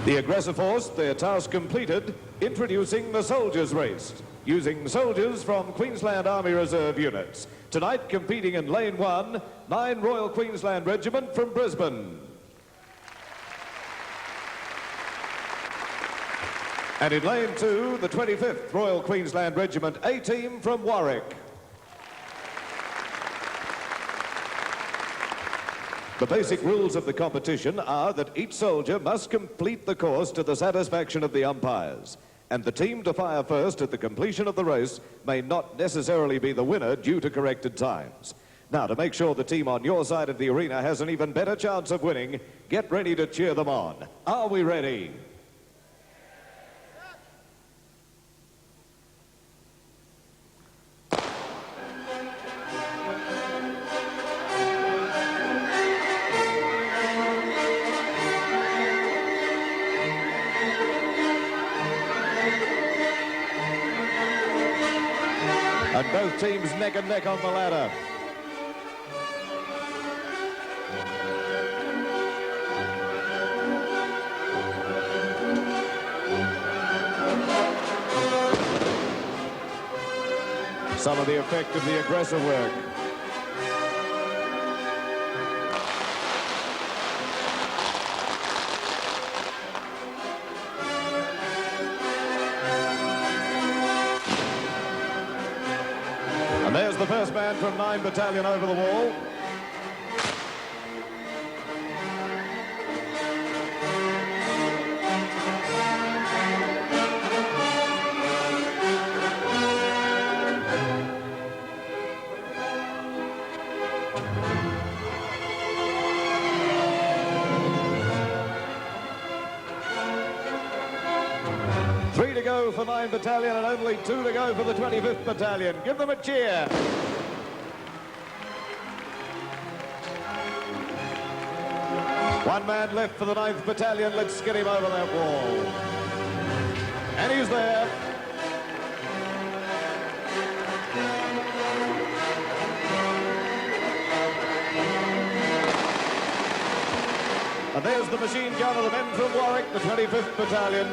The aggressive force, their task completed, introducing the soldiers' race, using soldiers from Queensland Army Reserve units. Tonight, competing in Lane 1, 9 Royal Queensland Regiment from Brisbane. And in Lane 2, the 25th Royal Queensland Regiment A team from Warwick. The basic rules of the competition are that each soldier must complete the course to the satisfaction of the umpires, and the team to fire first at the completion of the race may not necessarily be the winner due to corrected times. Now, to make sure the team on your side of the arena has an even better chance of winning, get ready to cheer them on. Are we ready? And both teams neck and neck on the ladder. Some of the effect of the aggressive work. And there's the first man from 9 Battalion over the wall. Three to go for 9 Battalion and only 2 to go for the 25th Battalion. Give them a cheer. One man left for the 9th Battalion. Let's get him over that wall. And he's there. And there's the machine gun of the men from Warwick, the 25th Battalion.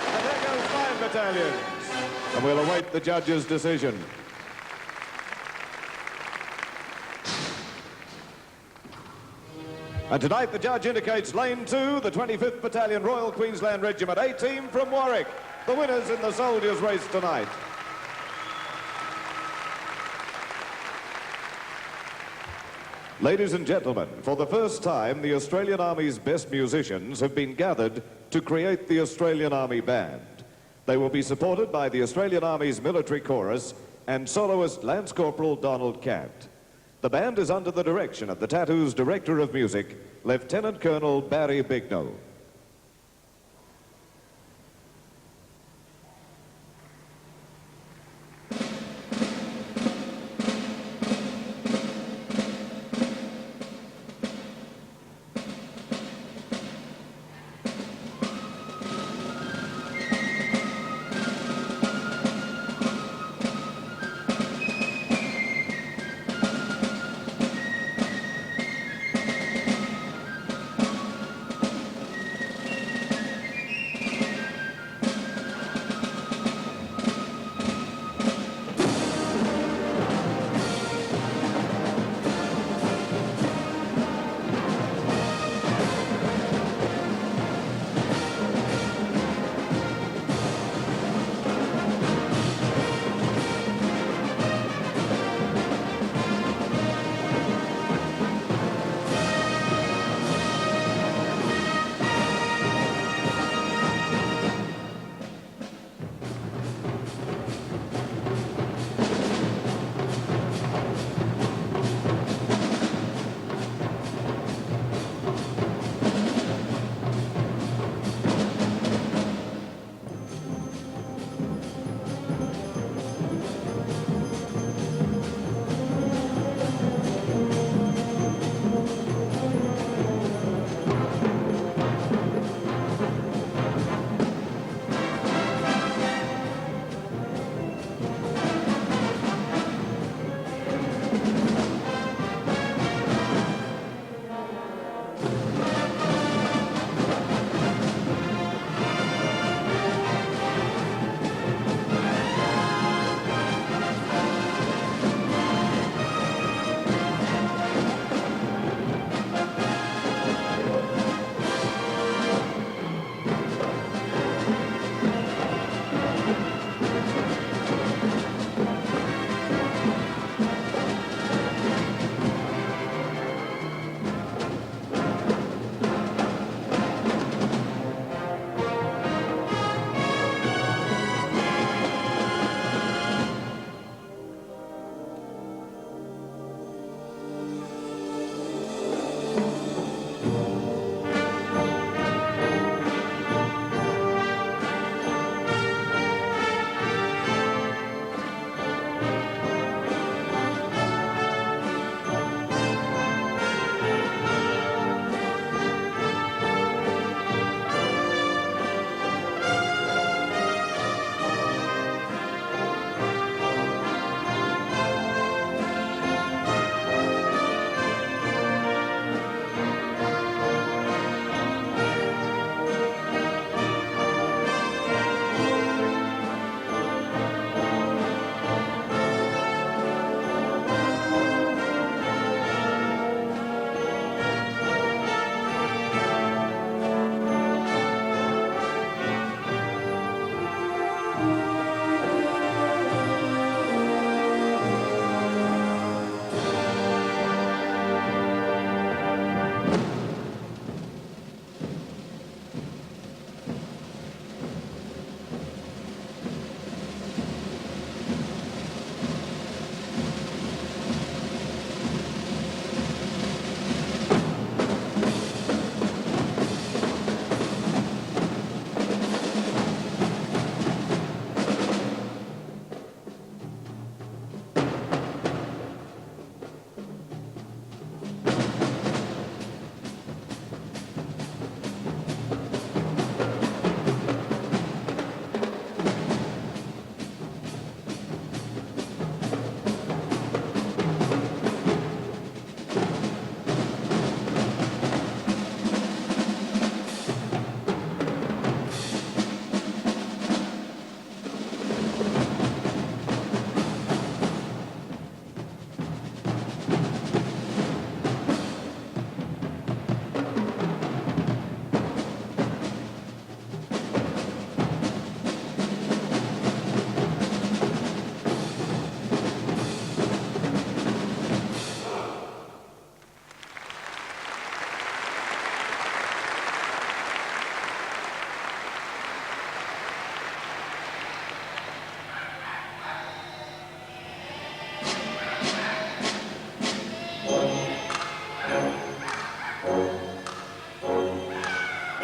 And there goes 9 battalions. And we'll await the judge's decision. And tonight the judge indicates Lane 2, the 25th Battalion Royal Queensland Regiment A team from Warwick, the winners in the soldiers' race tonight. Ladies and gentlemen, for the first time, the Australian Army's best musicians have been gathered to create the Australian Army Band. They will be supported by the Australian Army's military chorus and soloist Lance Corporal Donald Cant. The band is under the direction of the Tattoo's Director of Music, Lieutenant Colonel Barry Bignell.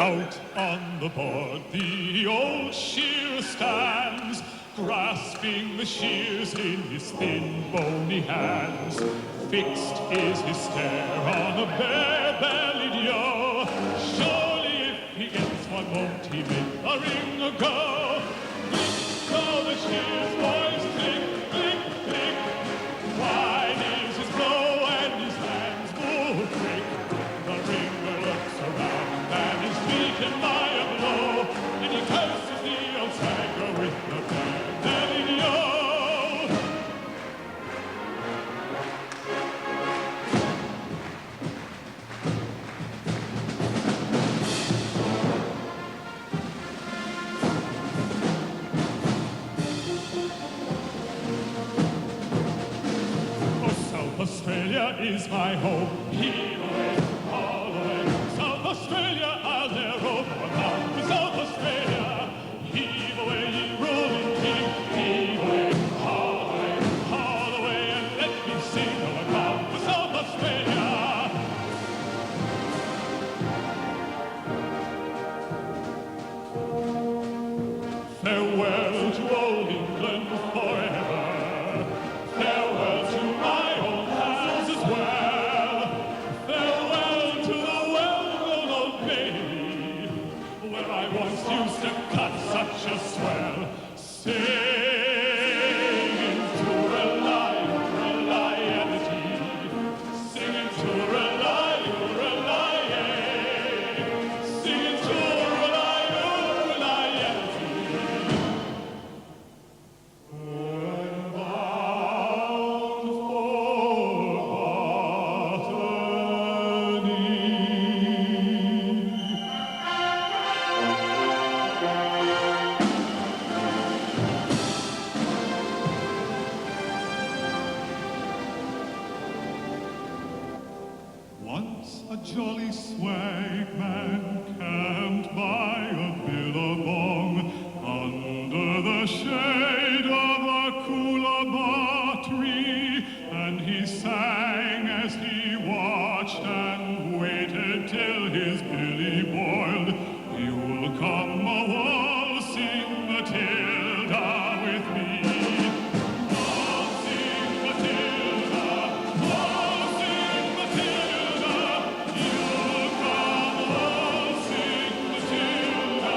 Out on the board the old shearer stands, grasping the shears in his thin bony hands. Fixed is his stare on a bare-bellied yo. Surely if he gets one, won't he make a ring a go? Click go the shears, boys, click, click, click. Wide is his blow and his hands move quick. The ringer looks around and is beaten by a blow, and he curses the old swagger with the bare-bellied yo. Australia is my home. Heave away, all the way. South Australia, I'll ne'er roam on to South Australia. Heave away, ye rolling king. Heave away, all the way, and let me sing about to South Australia. Farewell to old England forever. Farewell to my old hands as well. Farewell to the well-known Old Bailey, where I once used to cut such a swell. Singing to reliability, singing to reliability, singing to reliability. Once a jolly swagman camped by a billabong under the shade of a coolabah tree, and he sang as he watched and waited till his billy boiled. You'll come a-waltzing Matilda with me. Waltzing Matilda, waltzing Matilda. You'll come a-waltzing Matilda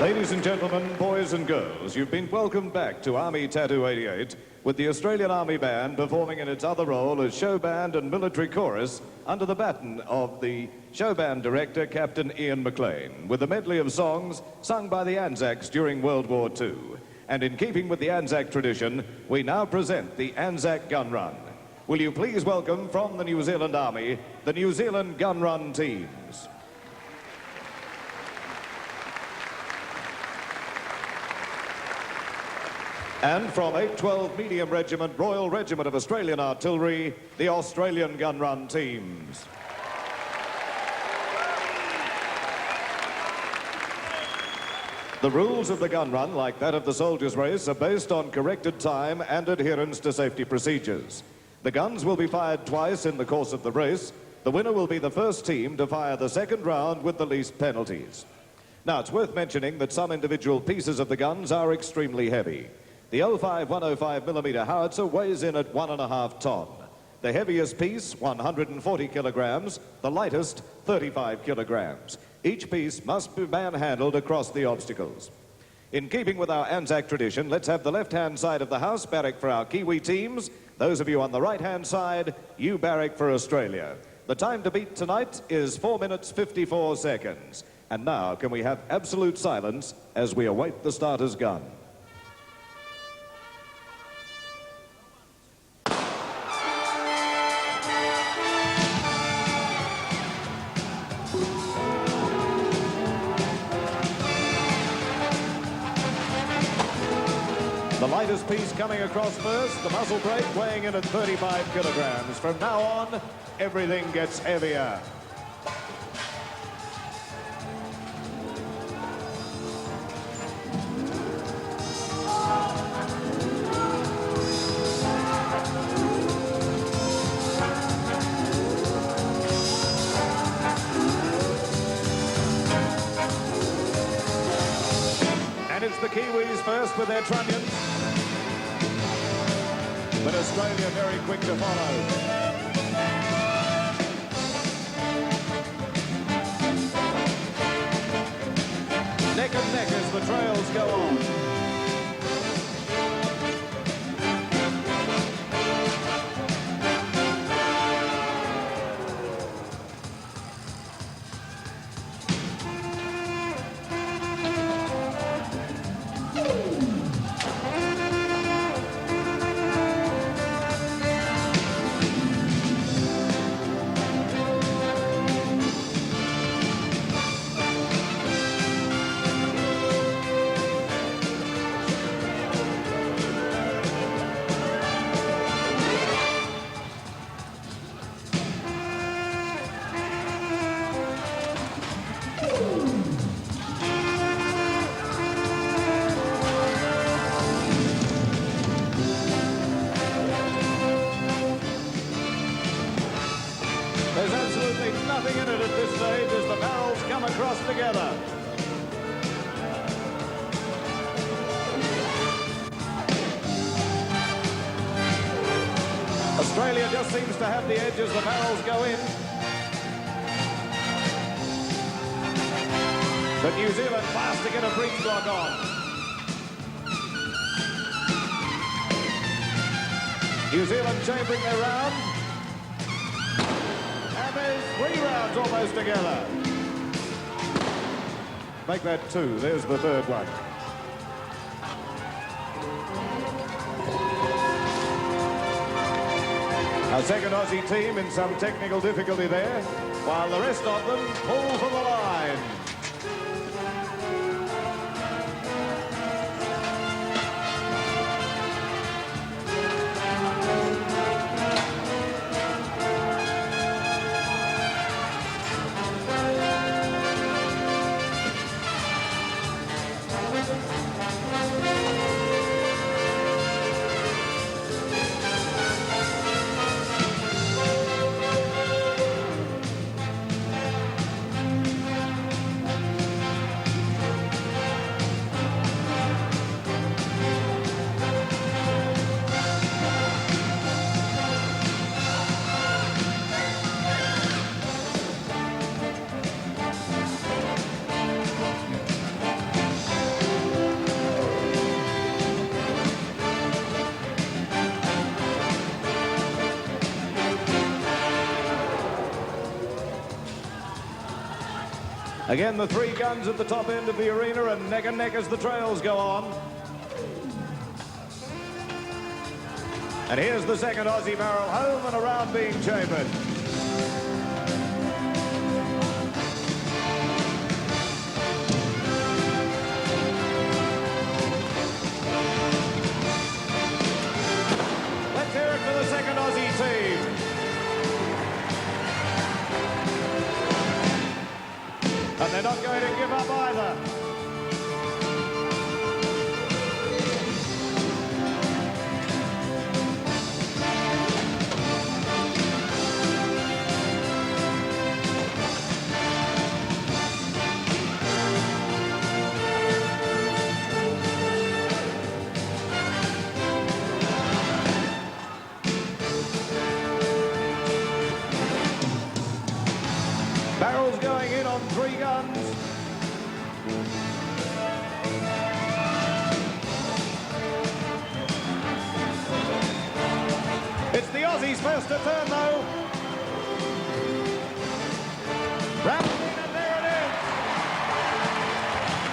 Ladies and gentlemen, boys and girls, you've been welcomed back to Army Tattoo 88 with the Australian Army Band performing in its other role as show band and military chorus under the baton of the show band director, Captain Ian McLean, with a medley of songs sung by the Anzacs during World War II. And in keeping with the Anzac tradition, we now present the Anzac Gun Run. Will you please welcome from the New Zealand Army, the New Zealand Gun Run teams. And from 812 Medium Regiment, Royal Regiment of Australian Artillery, the Australian Gun Run teams. The rules of the gun run, like that of the soldiers' race, are based on corrected time and adherence to safety procedures. The guns will be fired twice in the course of the race. The winner will be the first team to fire the second round with the least penalties. Now, it's worth mentioning that some individual pieces of the guns are extremely heavy. The 05 105mm howitzer weighs in at 1.5 ton. The heaviest piece, 140 kilograms. The lightest, 35 kilograms. Each piece must be manhandled across the obstacles. In keeping with our Anzac tradition, let's have the left-hand side of the house barrack for our Kiwi teams. Those of you on the right-hand side, you barrack for Australia. The time to beat tonight is 4 minutes 54 seconds. And now, can we have absolute silence as we await the starter's gun? The lightest piece coming across first, the muzzle brake weighing in at 35 kilograms. From now on, everything gets heavier. It's the Kiwis first with their trunnions, but Australia very quick to follow. Neck and neck as the trails go on. There's absolutely nothing in it at this stage as the barrels come across together. Australia just seems to have the edge as the barrels go in. But New Zealand fast to get a breech lock on. New Zealand chambering their round. And there's 3 rounds almost together. Make that 2. There's the third one. Our second Aussie team in some technical difficulty there, while the rest of them pull for the line. Again, the 3 guns at the top end of the arena and neck as the trails go on. And here's the second Aussie barrel home and a round being chambered. Let's hear it for the second Aussie team. And they're not going to give up either. Barrels going in on 3 guns. It's the Aussies first to turn, though. Round in, and there it is.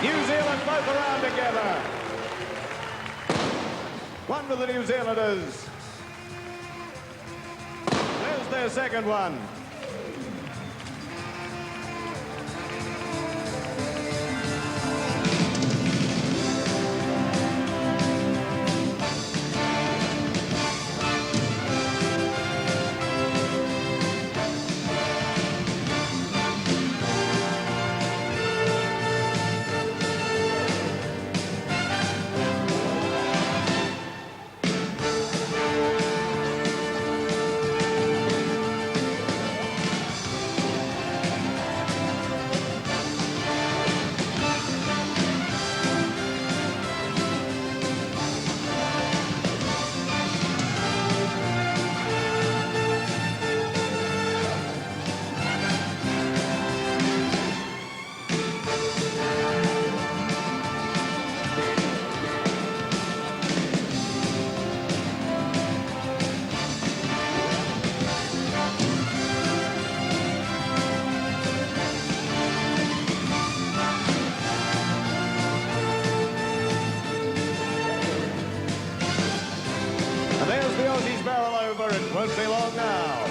New Zealand both around together. One for the New Zealanders. There's their second one. Aussies barrel over. It won't be long now.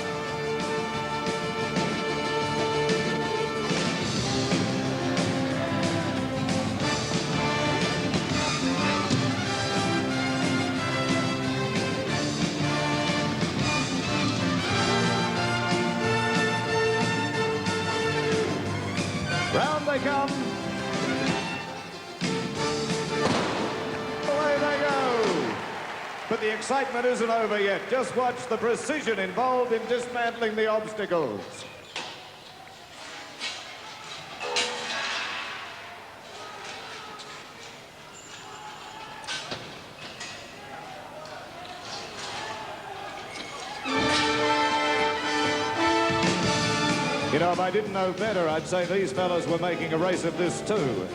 Round they come. Away they go. But the excitement isn't over yet. Just watch the precision involved in dismantling the obstacles. You know, if I didn't know better, I'd say these fellas were making a race of this too.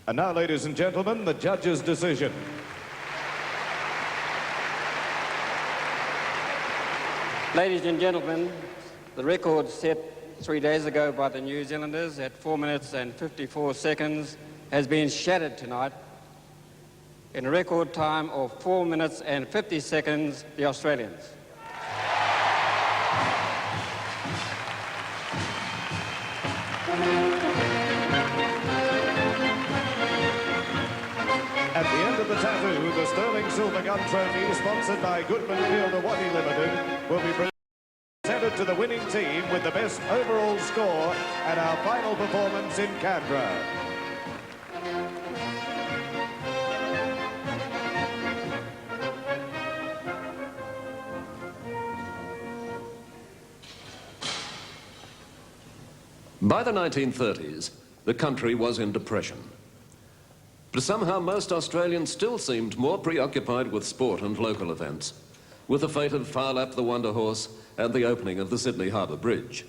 And now, ladies and gentlemen, the judge's decision. Ladies and gentlemen, the record set 3 days ago by the New Zealanders at 4 minutes and 54 seconds has been shattered tonight. In a record time of 4 minutes and 50 seconds, the Australians. At the end of the tattoo, the Sterling Silver Gun Trophy, sponsored by Goodman Fielder Waddy Limited, will be presented to the winning team with the best overall score at our final performance in Canberra. By the 1930s, the country was in depression. But somehow most Australians still seemed more preoccupied with sport and local events, with the fate of Far Lap the Wonder Horse and the opening of the Sydney Harbour Bridge.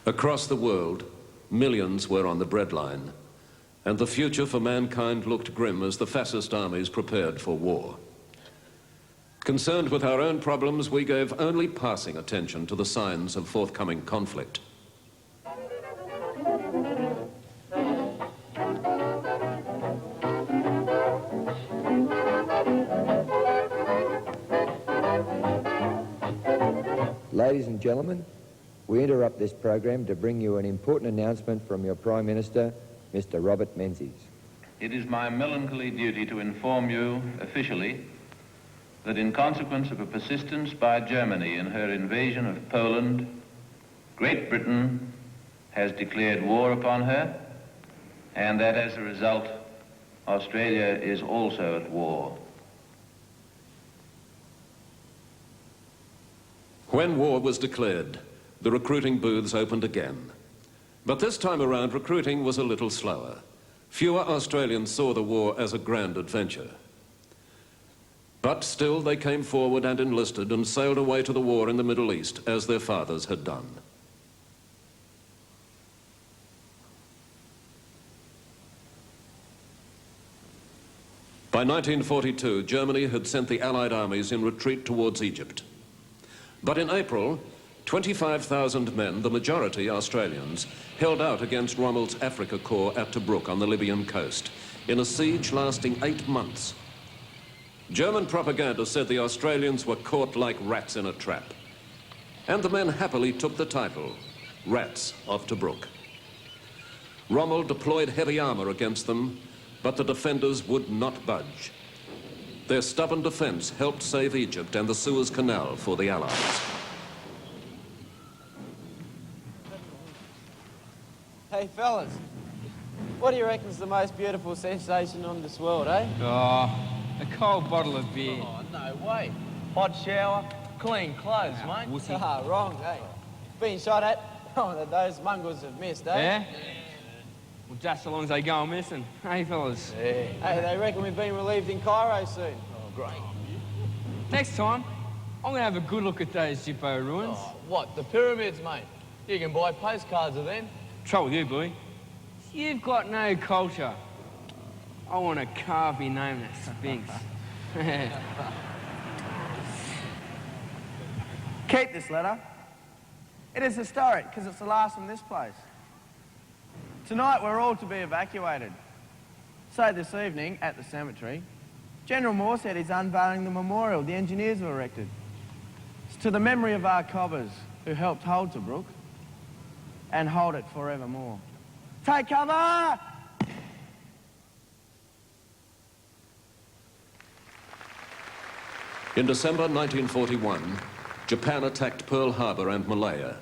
Across the world, millions were on the breadline, and the future for mankind looked grim as the fascist armies prepared for war. Concerned with our own problems, we gave only passing attention to the signs of forthcoming conflict. Ladies and gentlemen, we interrupt this program to bring you an important announcement from your Prime Minister, Mr. Robert Menzies. It is my melancholy duty to inform you officially that in consequence of a persistence by Germany in her invasion of Poland, Great Britain has declared war upon her, and that as a result, Australia is also at war. When war was declared, the recruiting booths opened again. But this time around, recruiting was a little slower. Fewer Australians saw the war as a grand adventure. But still, they came forward and enlisted and sailed away to the war in the Middle East, as their fathers had done. By 1942, Germany had sent the Allied armies in retreat towards Egypt. But in April, 25,000 men, the majority Australians, held out against Rommel's Afrika Korps at Tobruk on the Libyan coast in a siege lasting 8 months. German propaganda said the Australians were caught like rats in a trap. And the men happily took the title, Rats of Tobruk. Rommel deployed heavy armor against them, but the defenders would not budge. Their stubborn defense helped save Egypt and the Suez Canal for the Allies. Hey, fellas, what do you reckon's the most beautiful sensation on this world, eh? Oh, a cold bottle of beer. Oh, no way. Hot shower, clean clothes, mate. wussy. Ah, wrong, eh? Being shot at, oh, those mongrels have missed, eh? Yeah? Well, just so long as they go on missing. Hey, fellas. Yeah. Hey, they reckon we've been relieved in Cairo soon. Oh, great. Next time, I'm going to have a good look at those Zippo ruins. Oh, what, the pyramids, mate? You can buy postcards of them. Trouble with you, boy. You've got no culture. I want to carve your name, that Sphinx. Keep this letter. It is historic because it's the last from this place. Tonight we're all to be evacuated. So this evening at the cemetery, General Moore said he's unveiling the memorial the engineers have erected. It's to the memory of our cobbers who helped hold Tobruk and hold it forevermore. Take cover! In December 1941, Japan attacked Pearl Harbor and Malaya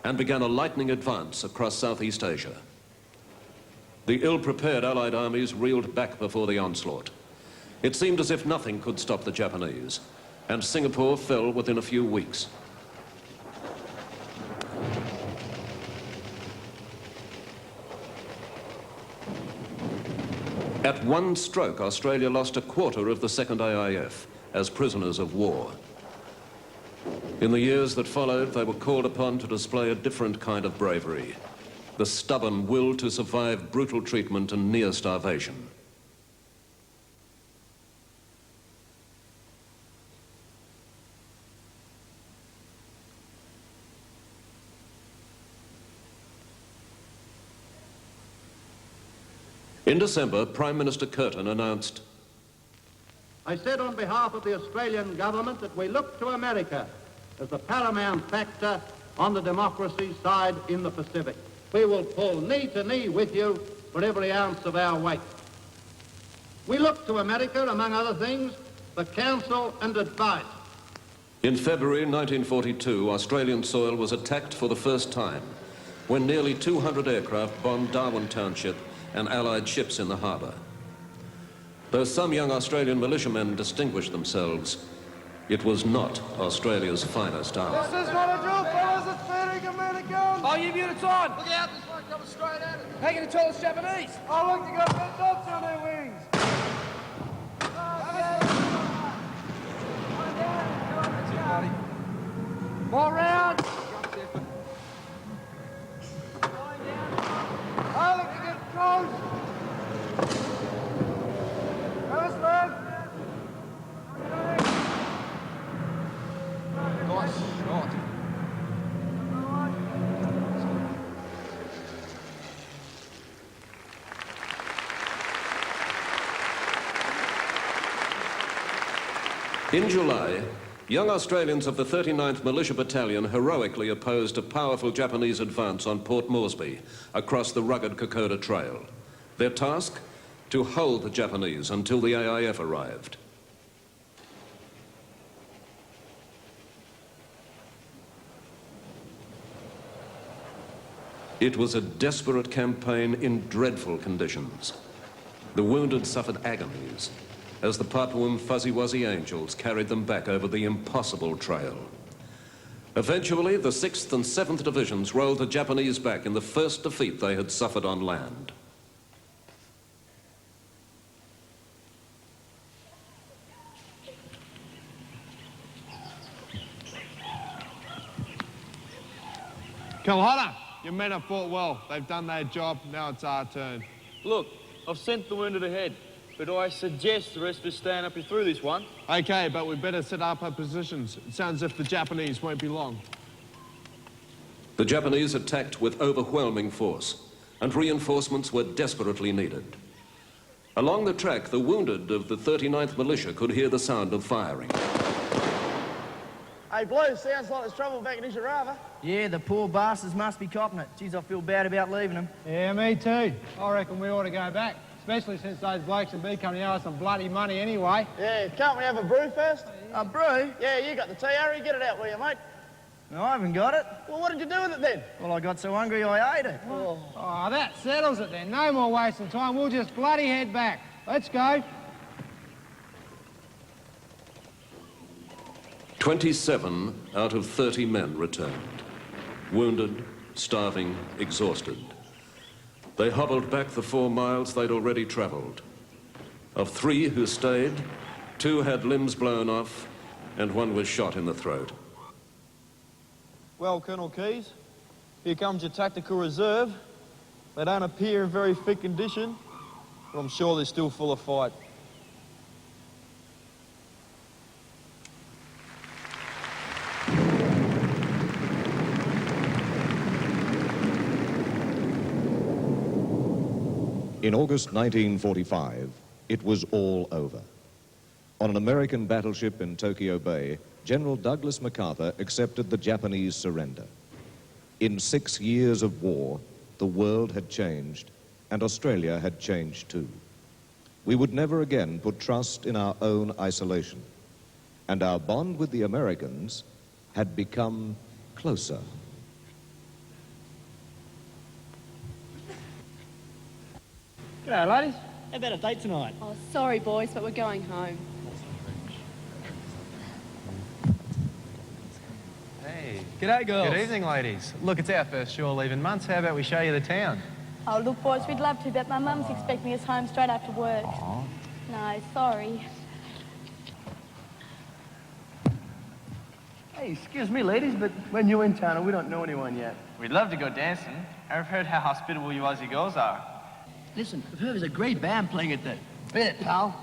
and began a lightning advance across Southeast Asia. The ill-prepared Allied armies reeled back before the onslaught. It seemed as if nothing could stop the Japanese, and Singapore fell within a few weeks. At one stroke, Australia lost a quarter of the second AIF as prisoners of war. In the years that followed, they were called upon to display a different kind of bravery, the stubborn will to survive brutal treatment and near starvation. In December, Prime Minister Curtin announced, I said on behalf of the Australian government that we look to America as the paramount factor on the democracy side in the Pacific. We will pull knee to knee with you for every ounce of our weight. We look to America, among other things, for counsel and advice. In February 1942, Australian soil was attacked for the first time when nearly 200 aircraft bombed Darwin Township and Allied ships in the harbour. Though some young Australian militiamen distinguished themselves, it was not Australia's finest hour. This is not a drill, fellas. It's feeding Americans. All you units on. Look out, this one coming straight at us. How can you tell it's Japanese? Oh, look, they got red dots on their wings. More rounds. Oh, look, they get close. Nice, man. Nice shot. In July, young Australians of the 39th Militia Battalion heroically opposed a powerful Japanese advance on Port Moresby across the rugged Kokoda Trail. Their task? To hold the Japanese until the AIF arrived. It was a desperate campaign in dreadful conditions. The wounded suffered agonies as the Papuan Fuzzy Wuzzy Angels carried them back over the impossible trail. Eventually, the 6th and 7th Divisions rolled the Japanese back in the first defeat they had suffered on land. Kalhana, your men have fought well. They've done their job. Now it's our turn. Look, I've sent the wounded ahead, but I suggest the rest of us stand up through this one. Okay, but we better set up our positions. It sounds as if the Japanese won't be long. The Japanese attacked with overwhelming force, and reinforcements were desperately needed. Along the track, the wounded of the 39th Militia could hear the sound of firing. Hey, Blue, sounds like there's trouble back in Isharava. Yeah, the poor bastards must be copping it. Geez, I feel bad about leaving them. Yeah, me too. I reckon we ought to go back, especially since those blokes have been coming to owe us some bloody money anyway. Yeah, can't we have a brew first? A brew? Yeah, you got the tea, Harry. Get it out, will you, mate? No, I haven't got it. Well, what did you do with it then? Well, I got so hungry I ate it. Oh, that settles it then. No more wasting time. We'll just bloody head back. Let's go. 27 out of 30 men returned, wounded, starving, exhausted. They hobbled back the 4 miles they'd already travelled. Of 3 who stayed, 2 had limbs blown off, and 1 was shot in the throat. Well, Colonel Keyes, here comes your tactical reserve. They don't appear in very fit condition, but I'm sure they're still full of fight. In August 1945, it was all over. On an American battleship in Tokyo Bay, General Douglas MacArthur accepted the Japanese surrender. In 6 years of war, the world had changed, and Australia had changed too. We would never again put trust in our own isolation, and our bond with the Americans had become closer. G'day, ladies. How about a date tonight? Oh, sorry, boys, but we're going home. Hey. G'day, girls. Good evening, ladies. Look, it's our first shore leave in months. How about we show you the town? Oh, look, boys, we'd love to, but my mum's expecting us home straight after work. Aww. No, sorry. Hey, excuse me, ladies, but we're new in town and we don't know anyone yet. We'd love to go dancing. I've heard how hospitable you Aussie girls are. Listen, I've heard there's a great band playing at the... Minute, pal.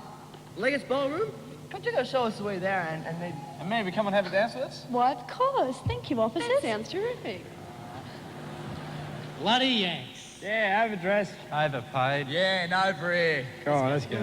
Legacy Ballroom? Why don't you go show us the way there and maybe... And maybe come and have a dance with us? Why, of course. Thank you, officers. That sounds terrific. Bloody Yanks. Yeah, overdressed. Overpaid. Yeah, and over here. Come on, let's go.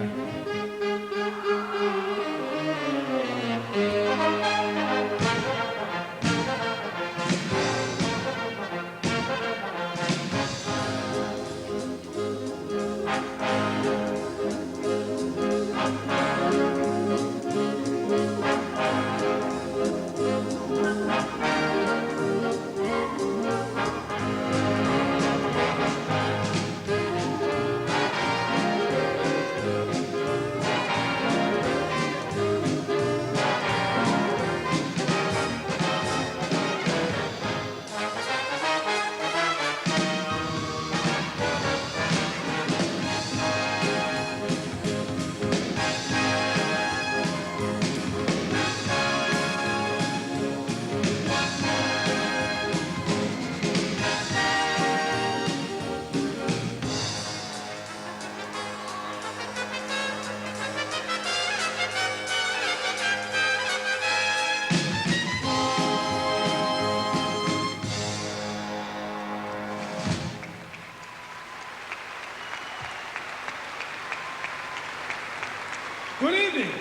Good evening.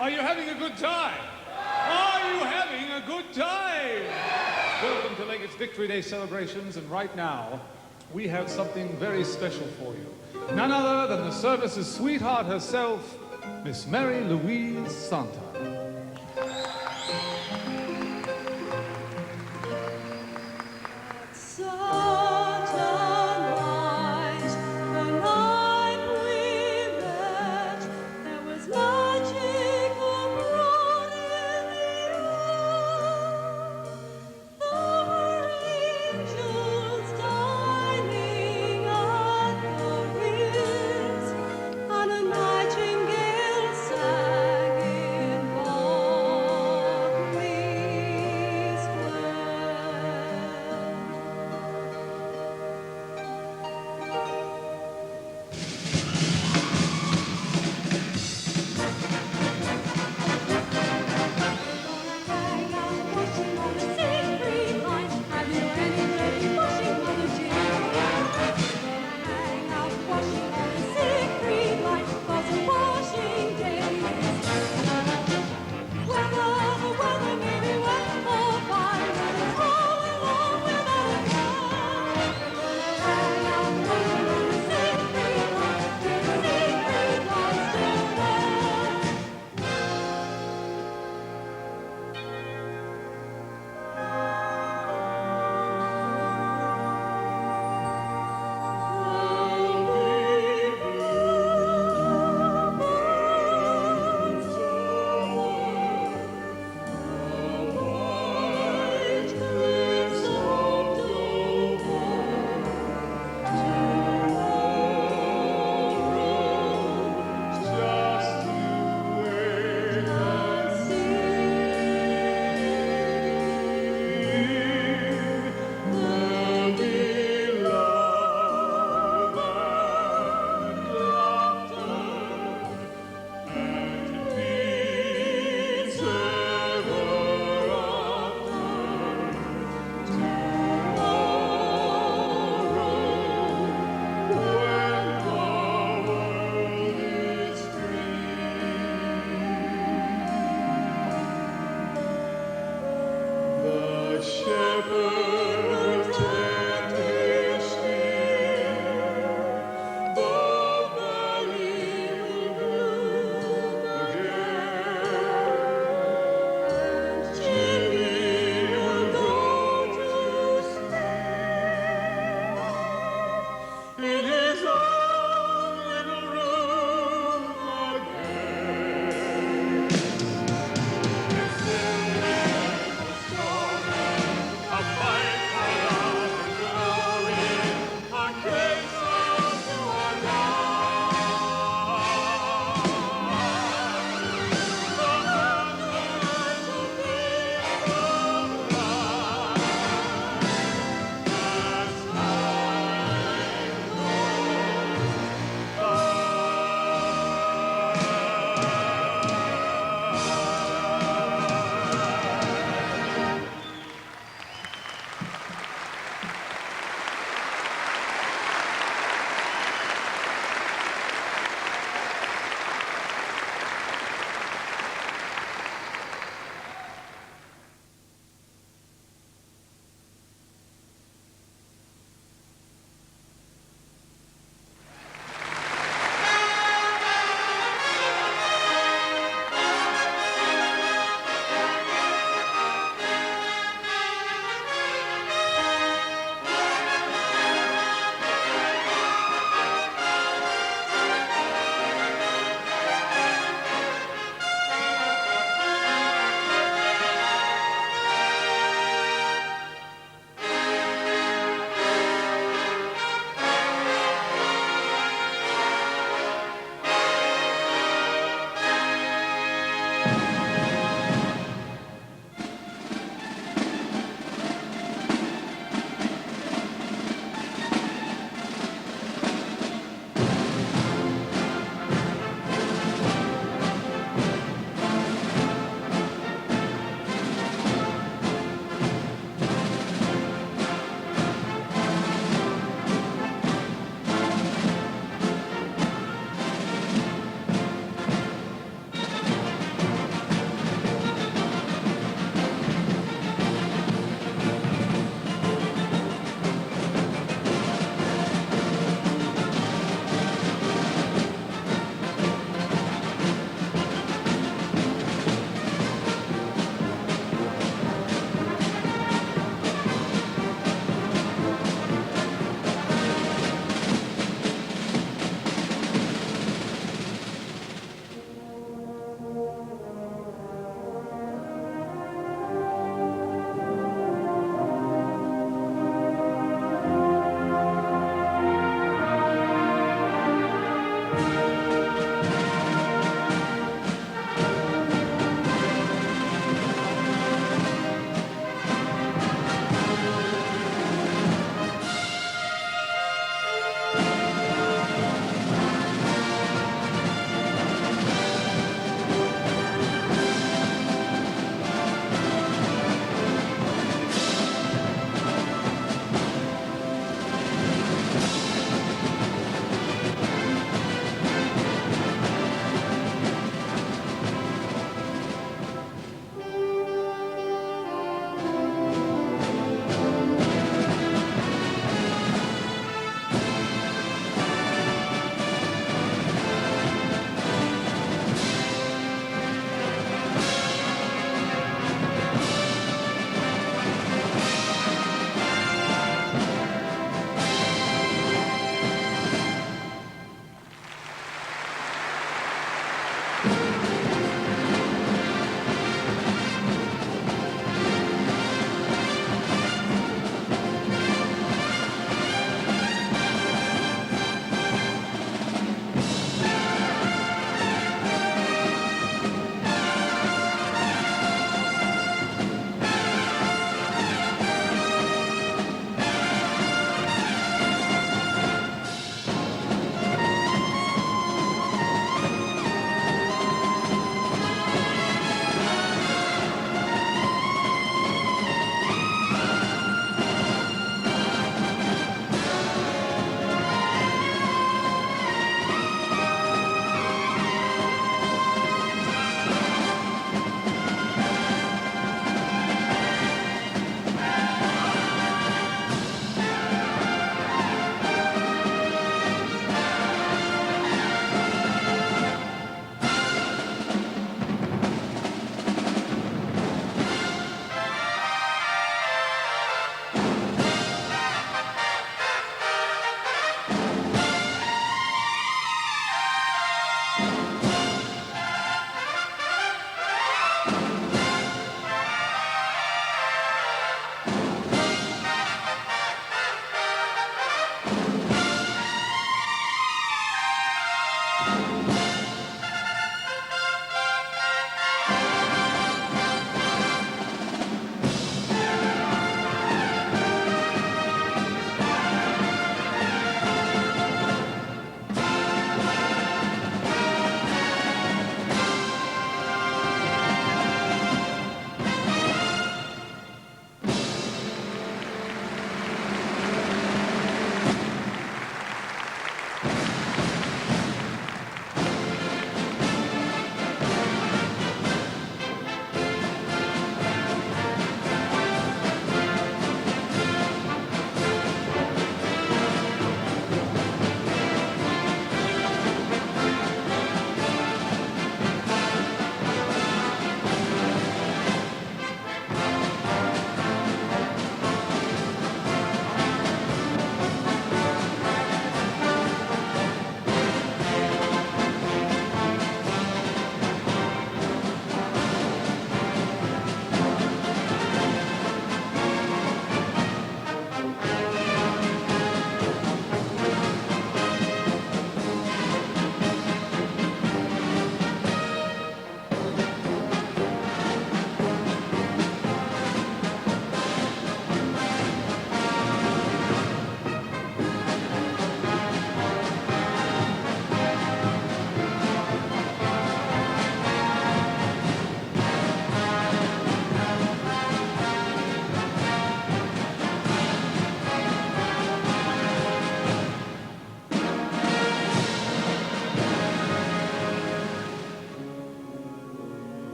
Are you having a good time? Are you having a good time? Welcome to Legate's Victory Day celebrations, and right now, we have something very special for you. None other than the service's sweetheart herself, Miss Mary Louise Santa. On a nightingale sang in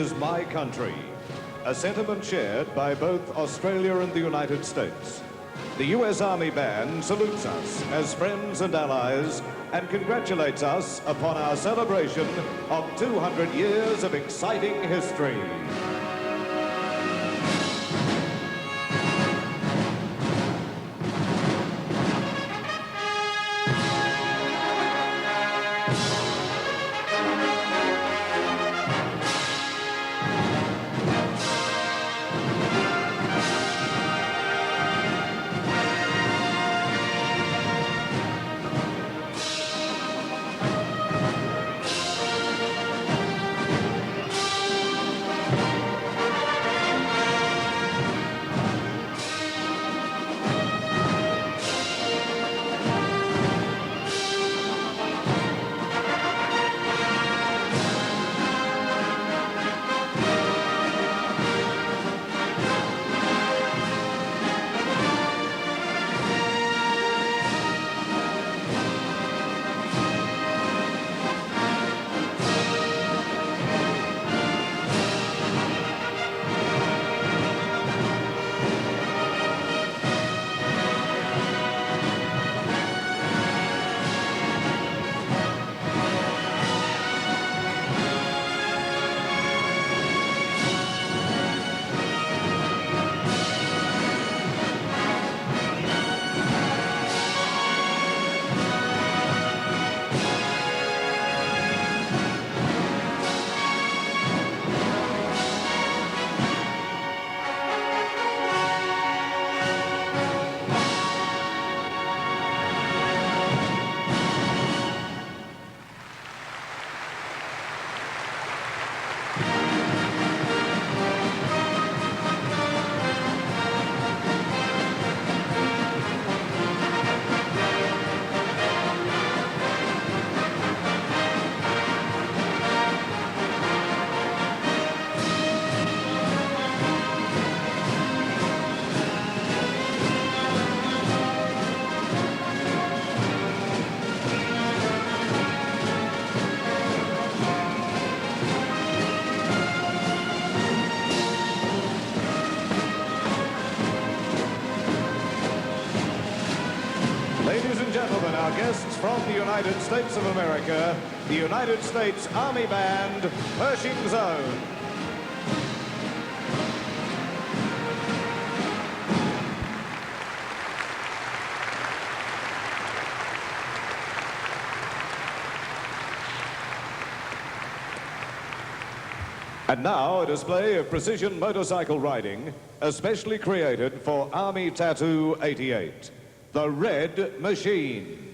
is my country, a sentiment shared by both Australia and the United States. The US Army Band salutes us as friends and allies and congratulates us upon our celebration of 200 years of exciting history. Our guests from the United States of America, the United States Army Band, Pershing Zone. And now a display of precision motorcycle riding, especially created for Army Tattoo 88, the Red Machine.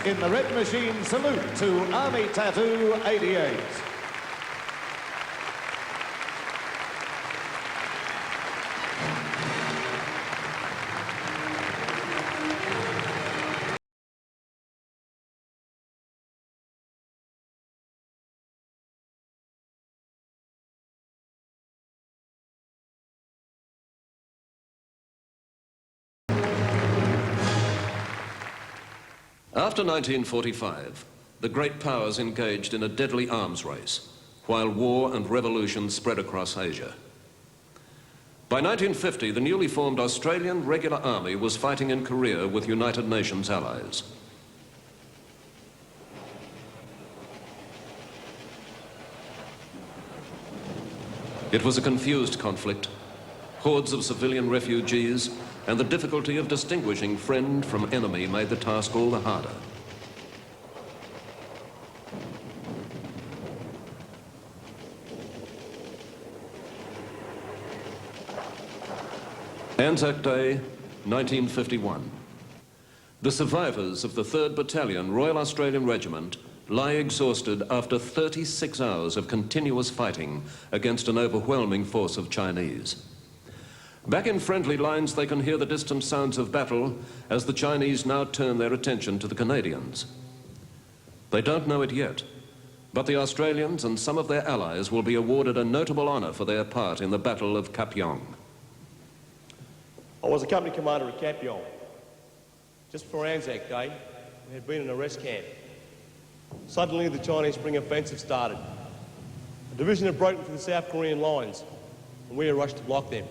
in the red machine salute to Army Tattoo 88. After 1945, the great powers engaged in a deadly arms race, while war and revolution spread across Asia. By 1950, the newly formed Australian Regular Army was fighting in Korea with United Nations allies. It was a confused conflict. Hordes of civilian refugees and the difficulty of distinguishing friend from enemy made the task all the harder. Anzac Day, 1951. The survivors of the 3rd Battalion Royal Australian Regiment lie exhausted after 36 hours of continuous fighting against an overwhelming force of Chinese. Back in friendly lines, they can hear the distant sounds of battle as the Chinese now turn their attention to the Canadians. They don't know it yet, but the Australians and some of their allies will be awarded a notable honour for their part in the Battle of Kapyong. I was a company commander at Kapyong. Just before Anzac Day, we had been in a rest camp. Suddenly, the Chinese spring offensive started. A division had broken through the South Korean lines, and we had rushed to block them.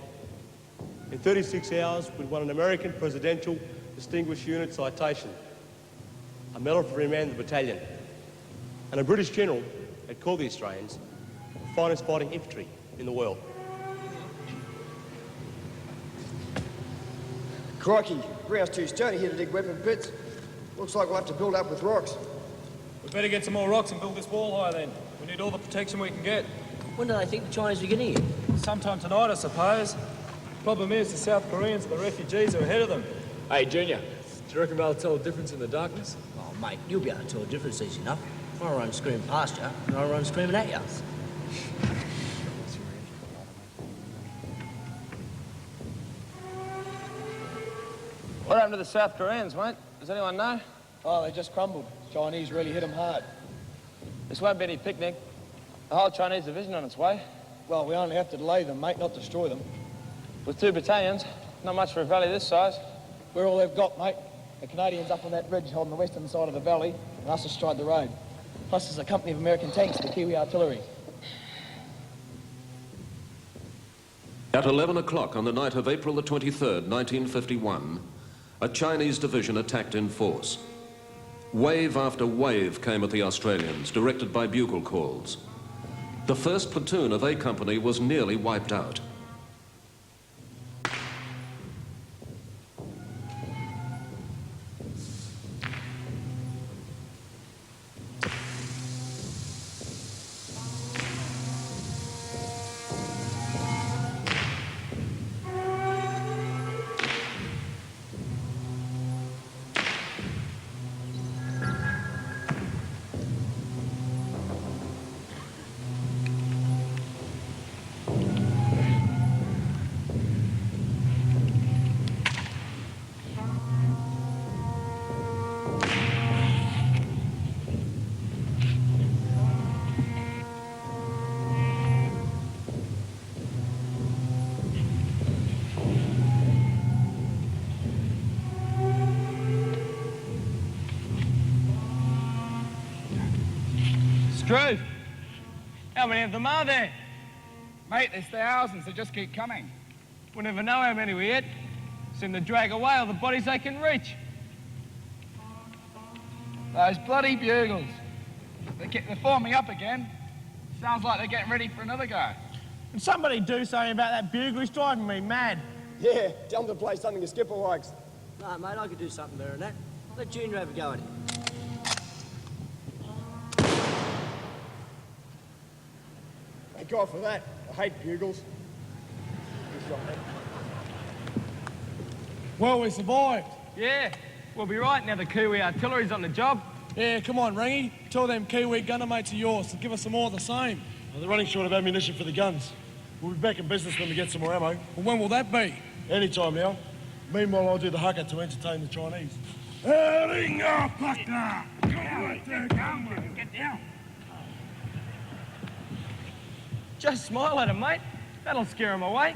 In 36 hours, we'd won an American Presidential Distinguished Unit Citation, a medal for remand the battalion, and a British general had called the Australians the finest fighting infantry in the world. Crikey, ground's too stony here to dig weapon pits. Looks like we'll have to build up with rocks. We better get some more rocks and build this wall higher then. We need all the protection we can get. When do they think the Chinese are getting here? Sometime tonight, I suppose. Problem is, the South Koreans and the refugees are ahead of them. Hey, Junior, do you reckon they'll tell a difference in the darkness? Oh, mate, you'll be able to tell a difference easy enough. I run screaming past you, and I run screaming at you. What happened to the South Koreans, mate? Does anyone know? Oh, they just crumbled. Chinese really hit them hard. This won't be any picnic. The whole Chinese division on its way. Well, we only have to delay them, mate, not destroy them. With 2 battalions, not much for a valley this size. We're all they've got, mate. The Canadians up on that ridge holding the western side of the valley, and us astride the road. Plus there's a company of American tanks for Kiwi artillery. At 11 o'clock on the night of April the 23rd, 1951, a Chinese division attacked in force. Wave after wave came at the Australians, directed by bugle calls. The first platoon of A Company was nearly wiped out. Struve, how many of them are there? Mate, there's thousands. They just keep coming. We'll never know how many we hit. Seem to drag away all the bodies they can reach. Those bloody bugles. They're forming up again. Sounds like they're getting ready for another go. Can somebody do something about that bugle? He's driving me mad. Yeah, tell them to play something the skipper likes. No, mate, I could do something better than that. Let Junior have a go at it. Thank God for that. I hate bugles. Well, we survived. Yeah. We'll be right now the Kiwi artillery's on the job. Yeah, come on, Rangy. Tell them Kiwi gunner mates of yours to give us some more of the same. Well, they're running short of ammunition for the guns. We'll be back in business when we get some more ammo. Well, when will that be? Any time now. Meanwhile, I'll do the haka to entertain the Chinese. Just smile at him, mate. That'll scare him away.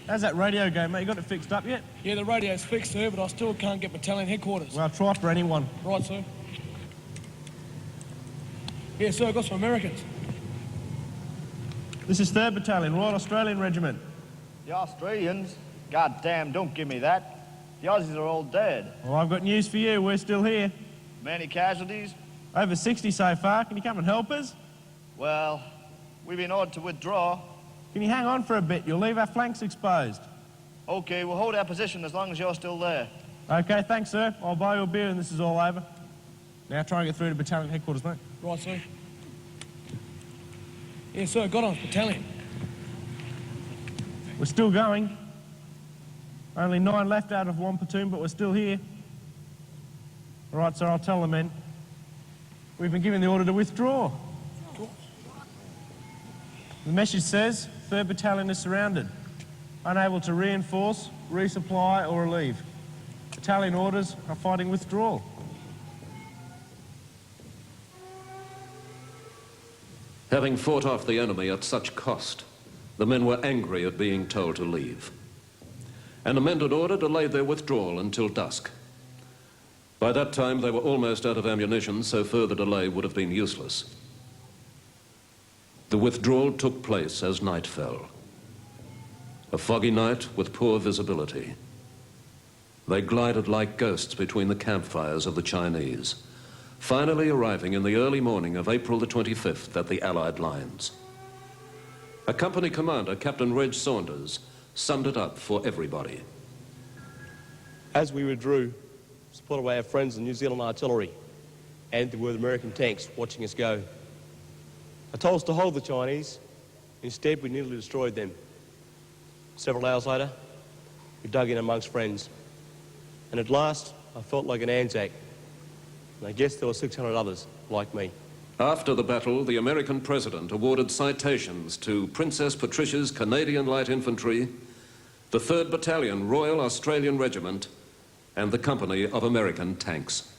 How's that radio going, mate? You got it fixed up yet? Yeah, the radio's fixed, sir, but I still can't get battalion headquarters. Well, I'll try for anyone. Right, sir. Yeah, sir, I got some Americans. This is 3rd Battalion, Royal Australian Regiment. The Australians? God damn, don't give me that. The Aussies are all dead. Well, I've got news for you. We're still here. Many casualties? Over 60 so far. Can you come and help us? Well, we've been ordered to withdraw. Can you hang on for a bit? You'll leave our flanks exposed. Okay, we'll hold our position as long as you're still there. Okay, thanks, sir. I'll buy you a beer when this is all over. Now try and get through to battalion headquarters, mate. Right, sir. Yeah, sir, got on battalion. We're still going. Only 9 left out of 1 platoon, but we're still here. All right, sir, I'll tell the men. We've been given the order to withdraw. The message says 3rd Battalion is surrounded, unable to reinforce, resupply or relieve. Battalion orders are fighting withdrawal. Having fought off the enemy at such cost, the men were angry at being told to leave. An amended order delayed their withdrawal until dusk. By that time, they were almost out of ammunition, so further delay would have been useless. The withdrawal took place as night fell. A foggy night with poor visibility. They glided like ghosts between the campfires of the Chinese, finally arriving in the early morning of April the 25th at the Allied lines. A company commander, Captain Reg Saunders, summed it up for everybody. As we withdrew, supported by our friends in New Zealand artillery, and there were the American tanks watching us go. I told us to hold the Chinese. Instead, we nearly destroyed them. Several hours later, we dug in amongst friends. And at last, I felt like an Anzac. And I guess there were 600 others like me. After the battle, the American president awarded citations to Princess Patricia's Canadian Light Infantry, the 3rd Battalion Royal Australian Regiment, and the Company of American Tanks.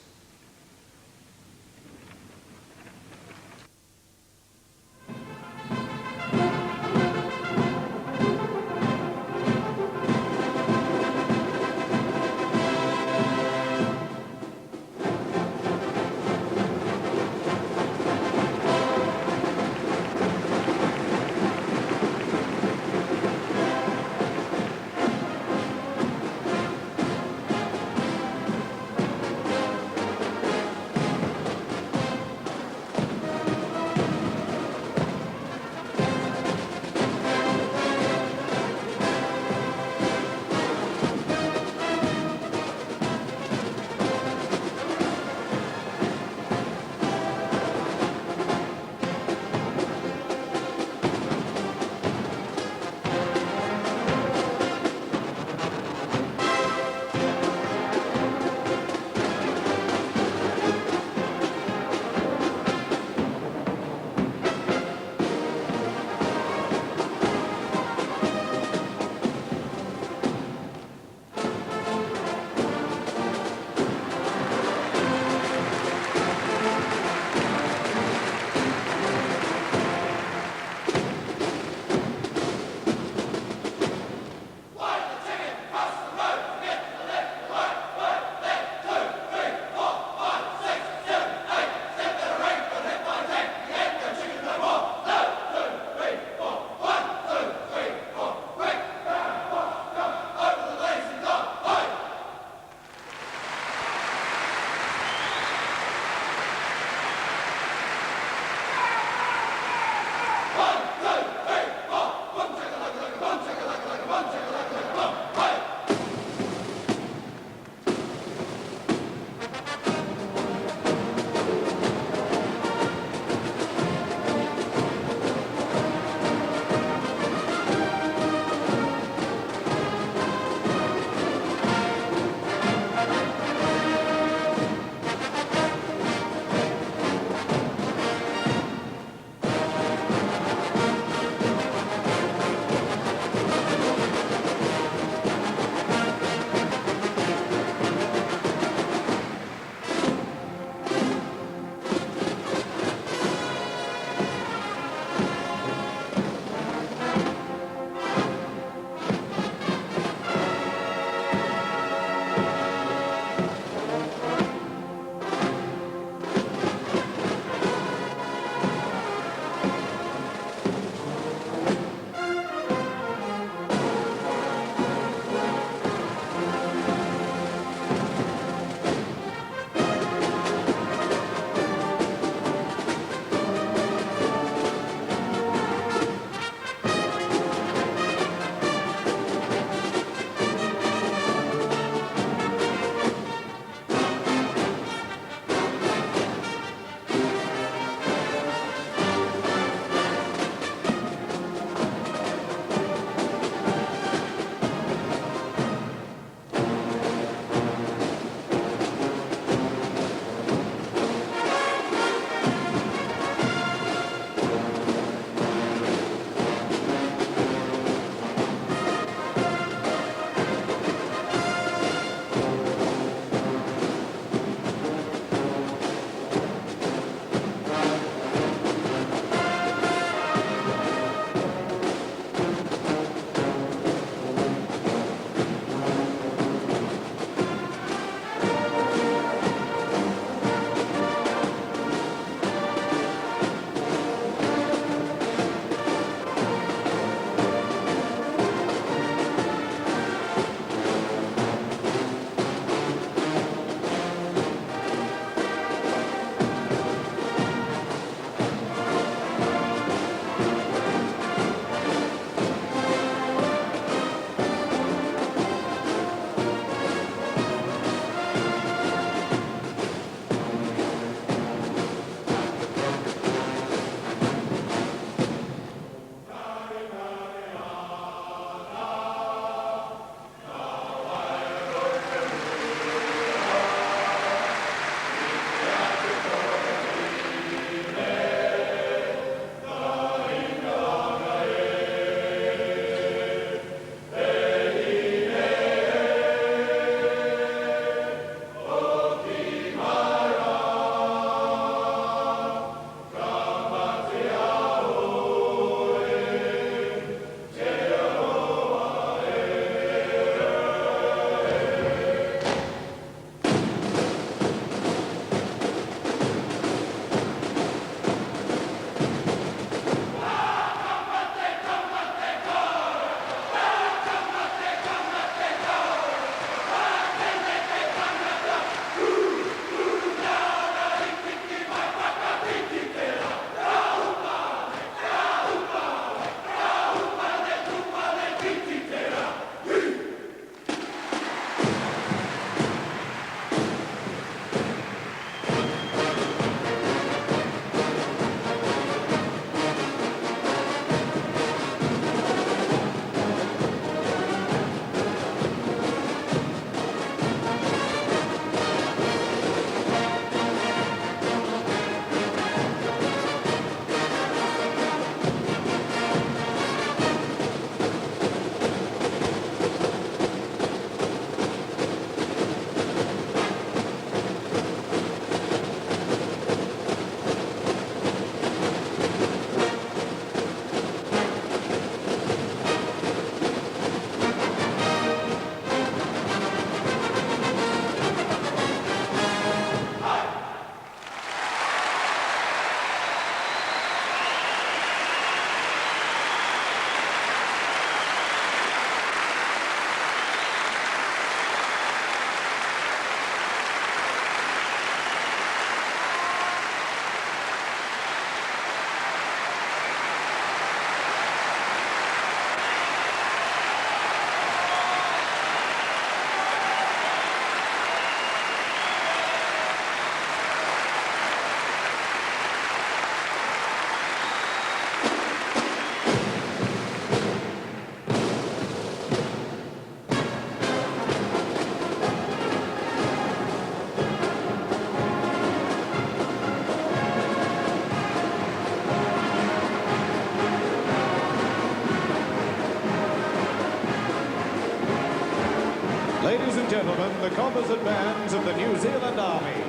Ladies and gentlemen, the composite bands of the New Zealand Army.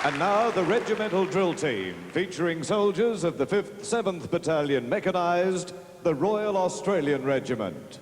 And now the regimental drill team, featuring soldiers of the 5th, 7th Battalion Mechanised, the Royal Australian Regiment.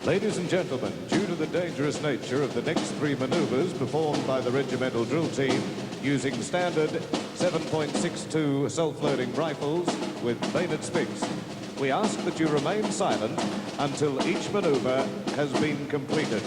Ladies and gentlemen, due to the dangerous nature of the next 3 manoeuvres performed by the regimental drill team using standard 7.62 self-loading rifles with bayonet spigs, we ask that you remain silent until each manoeuvre has been completed.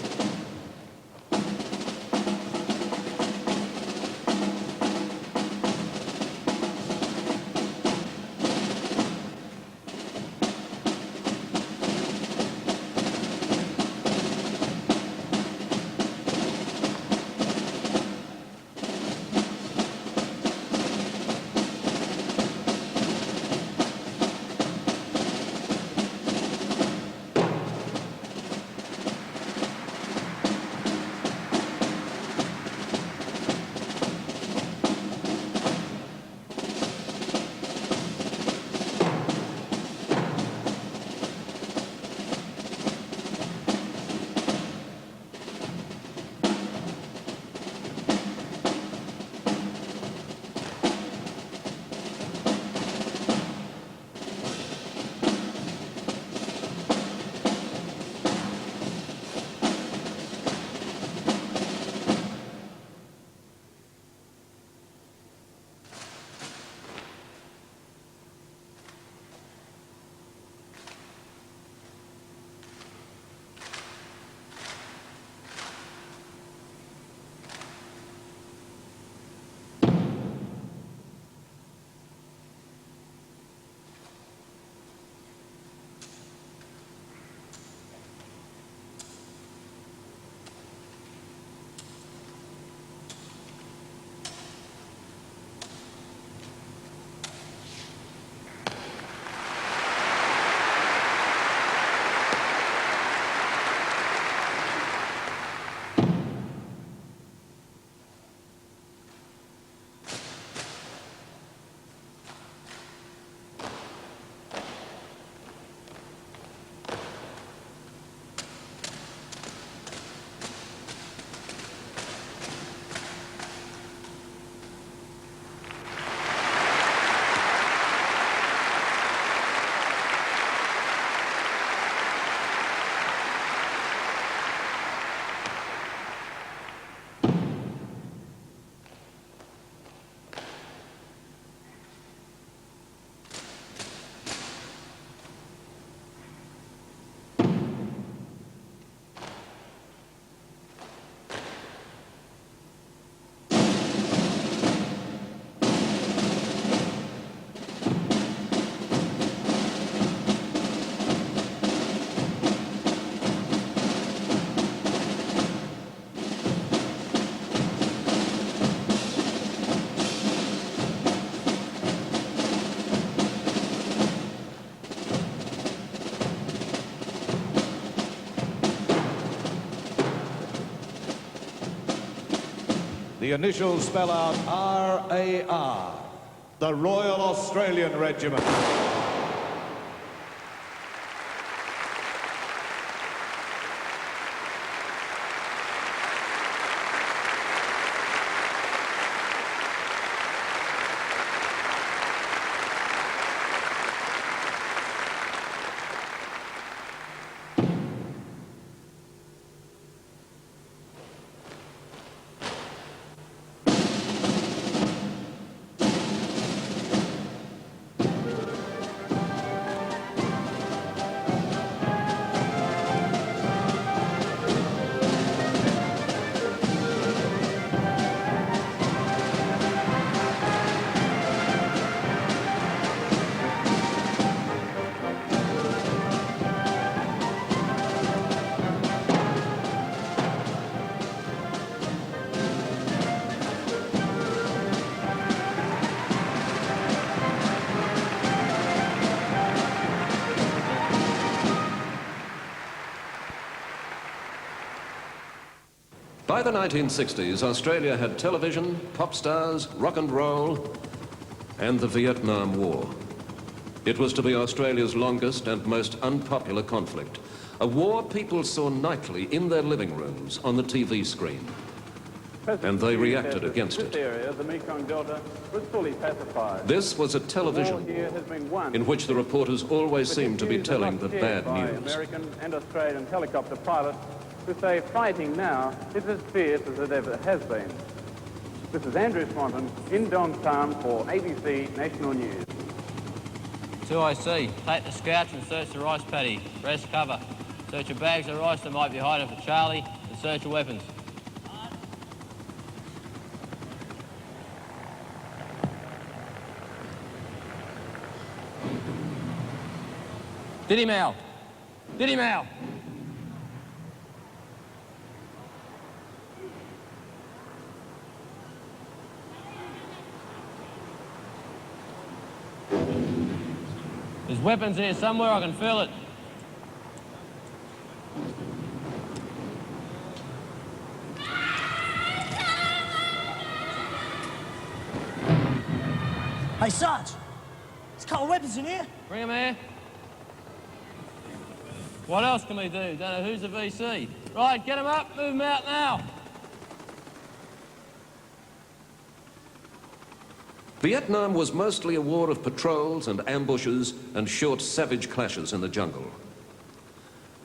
The initials spell out RAR, the Royal Australian Regiment. By the 1960s, Australia had television, pop stars, rock and roll, and the Vietnam War. It was to be Australia's longest and most unpopular conflict. A war people saw nightly in their living rooms on the TV screen. And they reacted against it. This area, the Mekong Delta, was fully pacified. This was a television in which the reporters always seemed to be telling the bad news. American and Australian helicopter pilots who say fighting now is as fierce as it ever has been. This is Andrew Swanton in Dongtown for ABC National News. 2IC, take the scouts and search the rice paddy. Rest cover. Search your bags of rice that might be hiding for Charlie and search your weapons. Did him out. Did him out. There's weapons here somewhere, I can feel it. Hey, Sarge, there's a couple of weapons in here. Bring them here. What else can we do? Don't know who's the VC. Right, get them up, move them out now. Vietnam was mostly a war of patrols and ambushes and short, savage clashes in the jungle.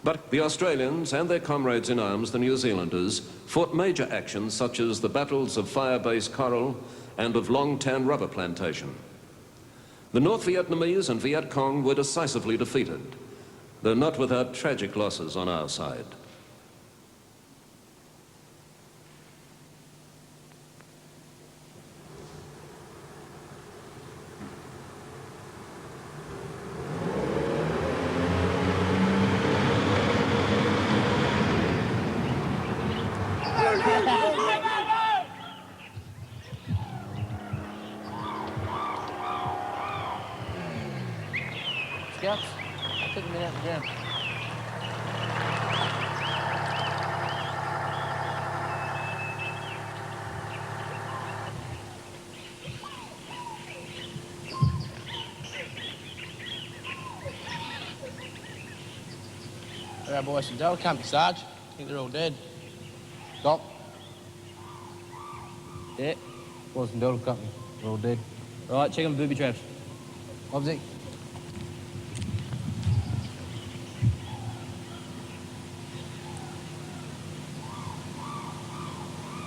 But the Australians and their comrades in arms, the New Zealanders, fought major actions such as the battles of Firebase Coral and of Long Tan Rubber Plantation. The North Vietnamese and Viet Cong were decisively defeated, though not without tragic losses on our side. Scouts, take them out the ground. All right, boys, some Delta Company, Sarge. I think they're all dead. Stop. Yeah, boys from Delta Company. They're all dead. Right, check them booby traps. Obviously.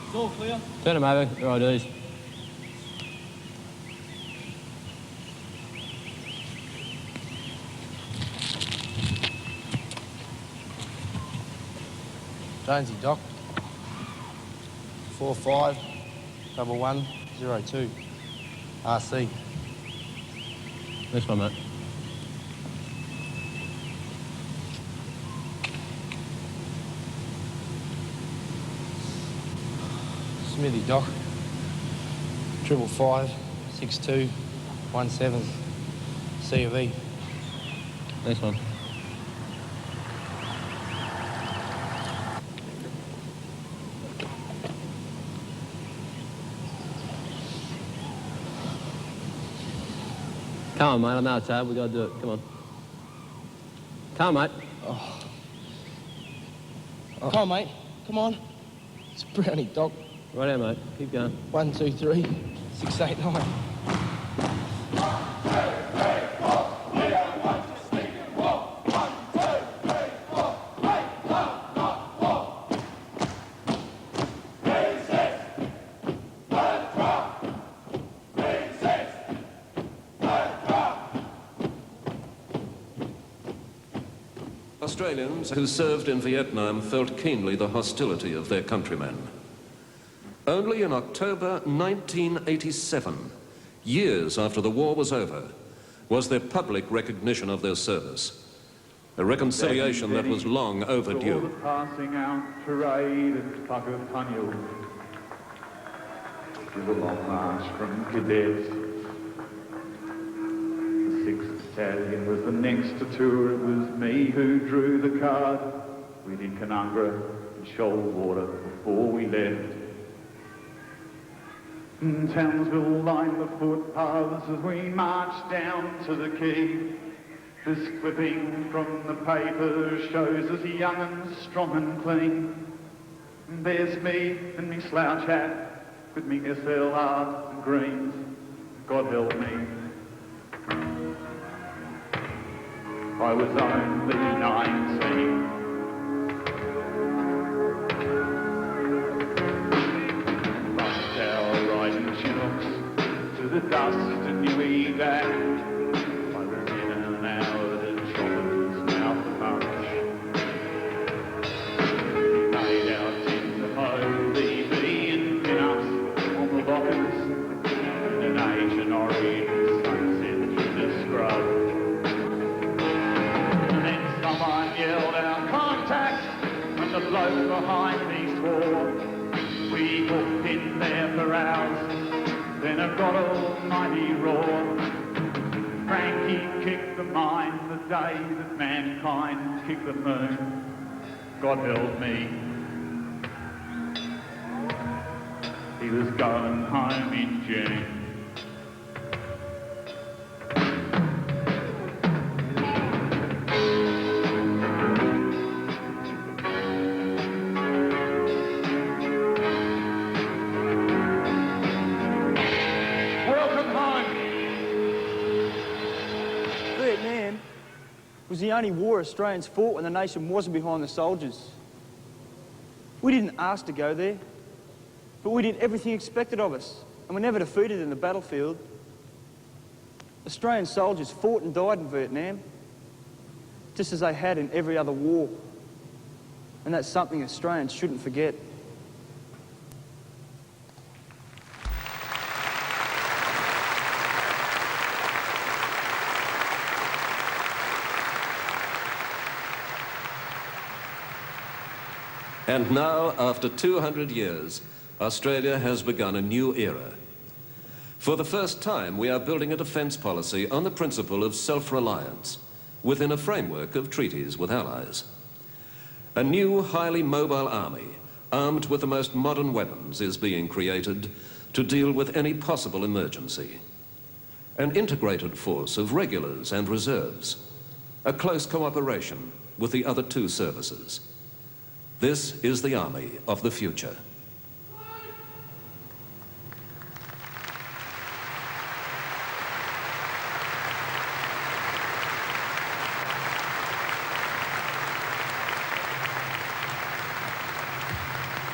It's all clear. Turn them over, they're IDs. Jonesy, Doc. 451102. RC. This one, mate. Smithy, Doc. 5556217. C of E. This one. Come on, mate, I know it's hard. We've got to do it. Come on. Come on, mate. Oh. Come on, mate. Come on. It's Brownie, Doc. Right mate. Keep going. 1, 2, 3, 6, 8, 9. Australians who served in Vietnam felt keenly the hostility of their countrymen. Only in October 1987, years after the war was over, was there public recognition of their service. A reconciliation that was long overdue. The passing out parade and tug of Tunnel is a long march from cadets. The 6th Battalion was the next to tour. It was me who drew the card. We did Canungra and Shoalwater before we left. And Townsville lined the footpaths as we marched down to the quay. This clipping from the paper shows us young and strong and clean. And there's me and me slouch hat with me SLR and greens. God help me. I was only 19. Bumped our riding Chinooks to the dust and Newey back. I was in and out at Chopper's mouth of punch. We made our tin to hoe, BB and pin-ups on the lockers. And an Asian orange sunset through the scrub. Someone yelled out, contact, and the bloke behind me swore. We hooked in there for hours, then a God almighty roar. Frankie kicked the mine the day that mankind kicked the moon. God help me. He was going home in June. Was the only war Australians fought when the nation wasn't behind the soldiers. We didn't ask to go there, but we did everything expected of us, and were never defeated in the battlefield. Australian soldiers fought and died in Vietnam, just as they had in every other war. And that's something Australians shouldn't forget. And now, after 200 years, Australia has begun a new era. For the first time, we are building a defence policy on the principle of self-reliance within a framework of treaties with allies. A new, highly mobile army, armed with the most modern weapons, is being created to deal with any possible emergency. An integrated force of regulars and reserves, a close cooperation with the other two services. This is the army of the future.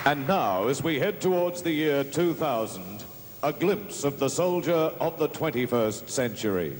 And now, as we head towards the year 2000, a glimpse of the soldier of the 21st century.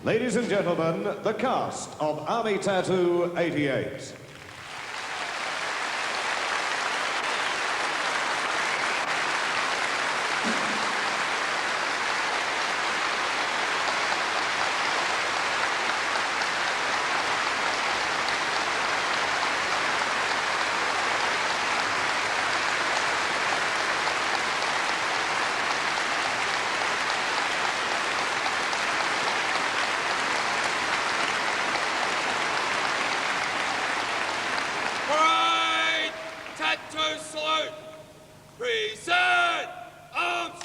Ladies and gentlemen, the cast of Army Tattoo 88. Parade! Tattoo salute! Present arms!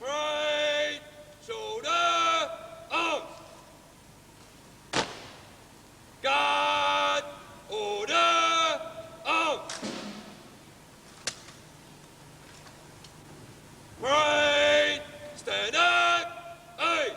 Parade! Shoulder! Arms! Guard! Order! Arms! Parade! Stand up! Eight!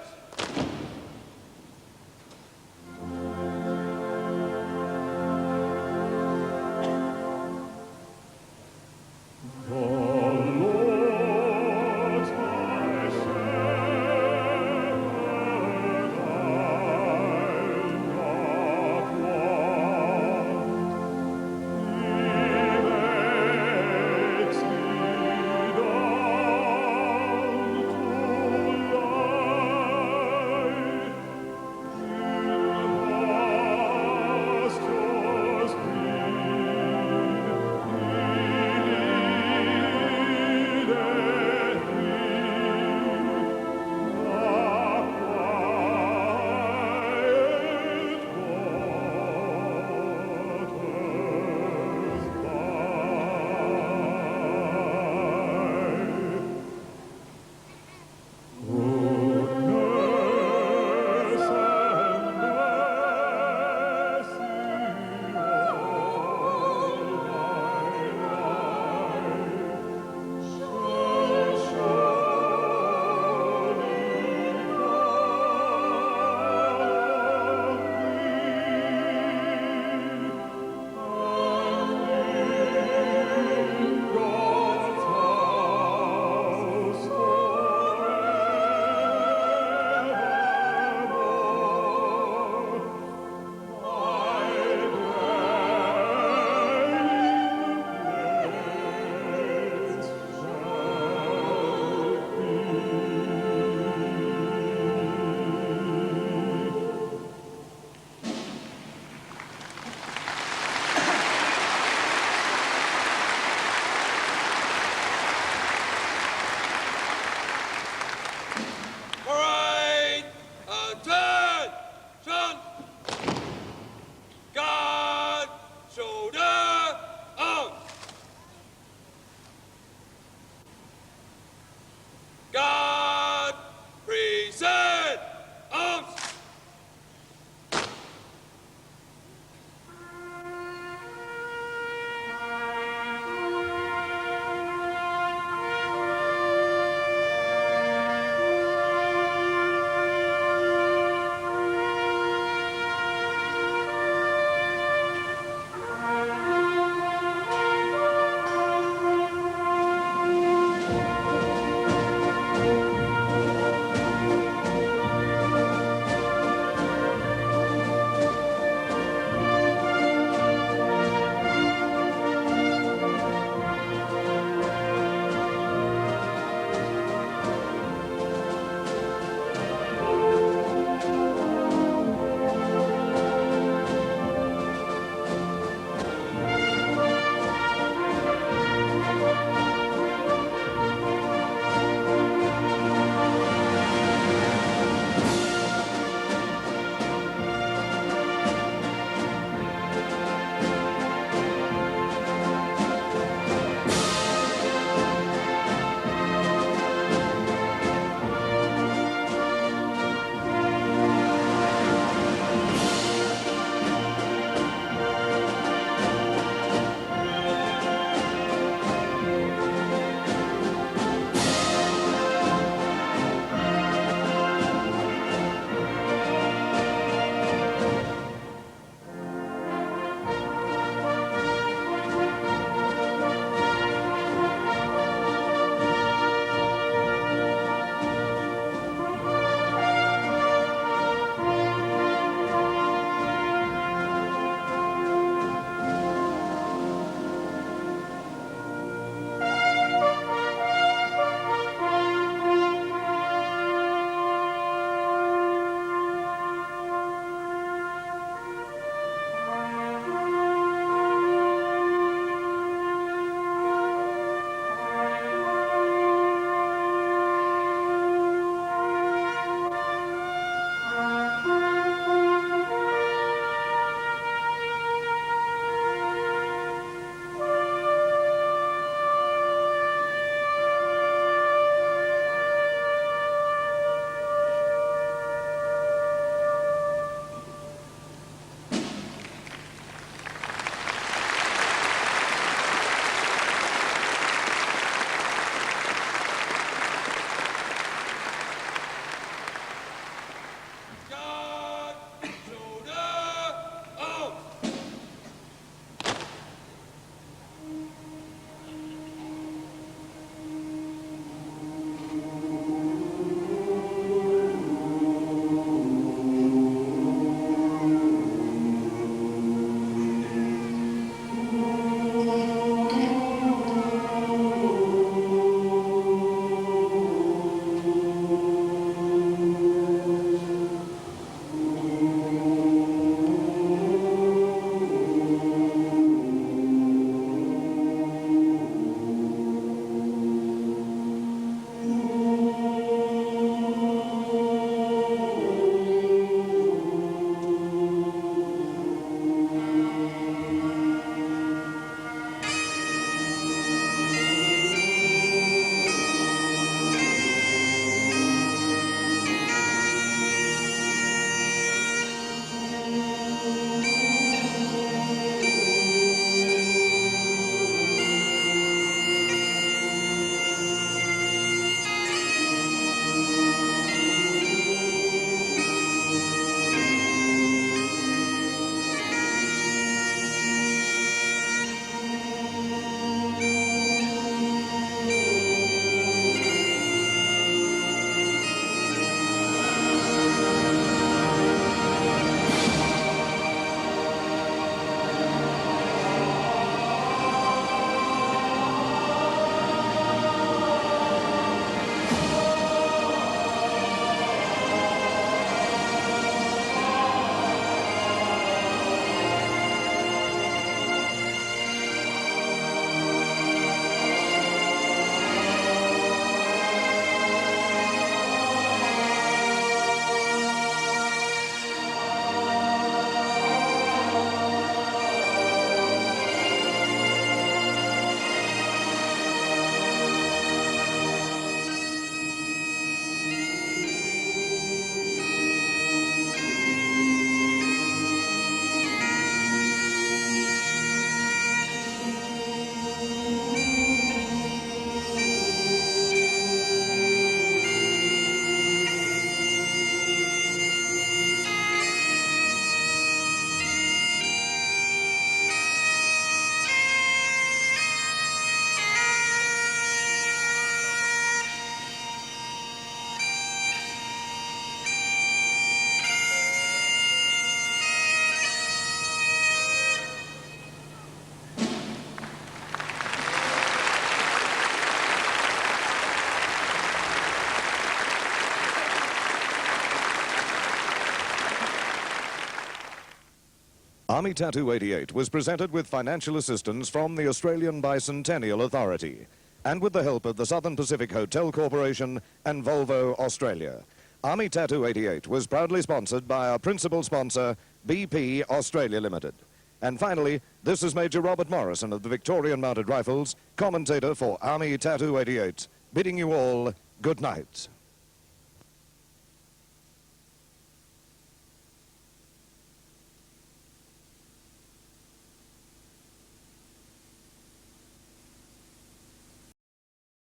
Army Tattoo 88 was presented with financial assistance from the Australian Bicentennial Authority and with the help of the Southern Pacific Hotel Corporation and Volvo Australia. Army Tattoo 88 was proudly sponsored by our principal sponsor, BP Australia Limited. And finally, this is Major Robert Morrison of the Victorian Mounted Rifles, commentator for Army Tattoo 88, bidding you all good night.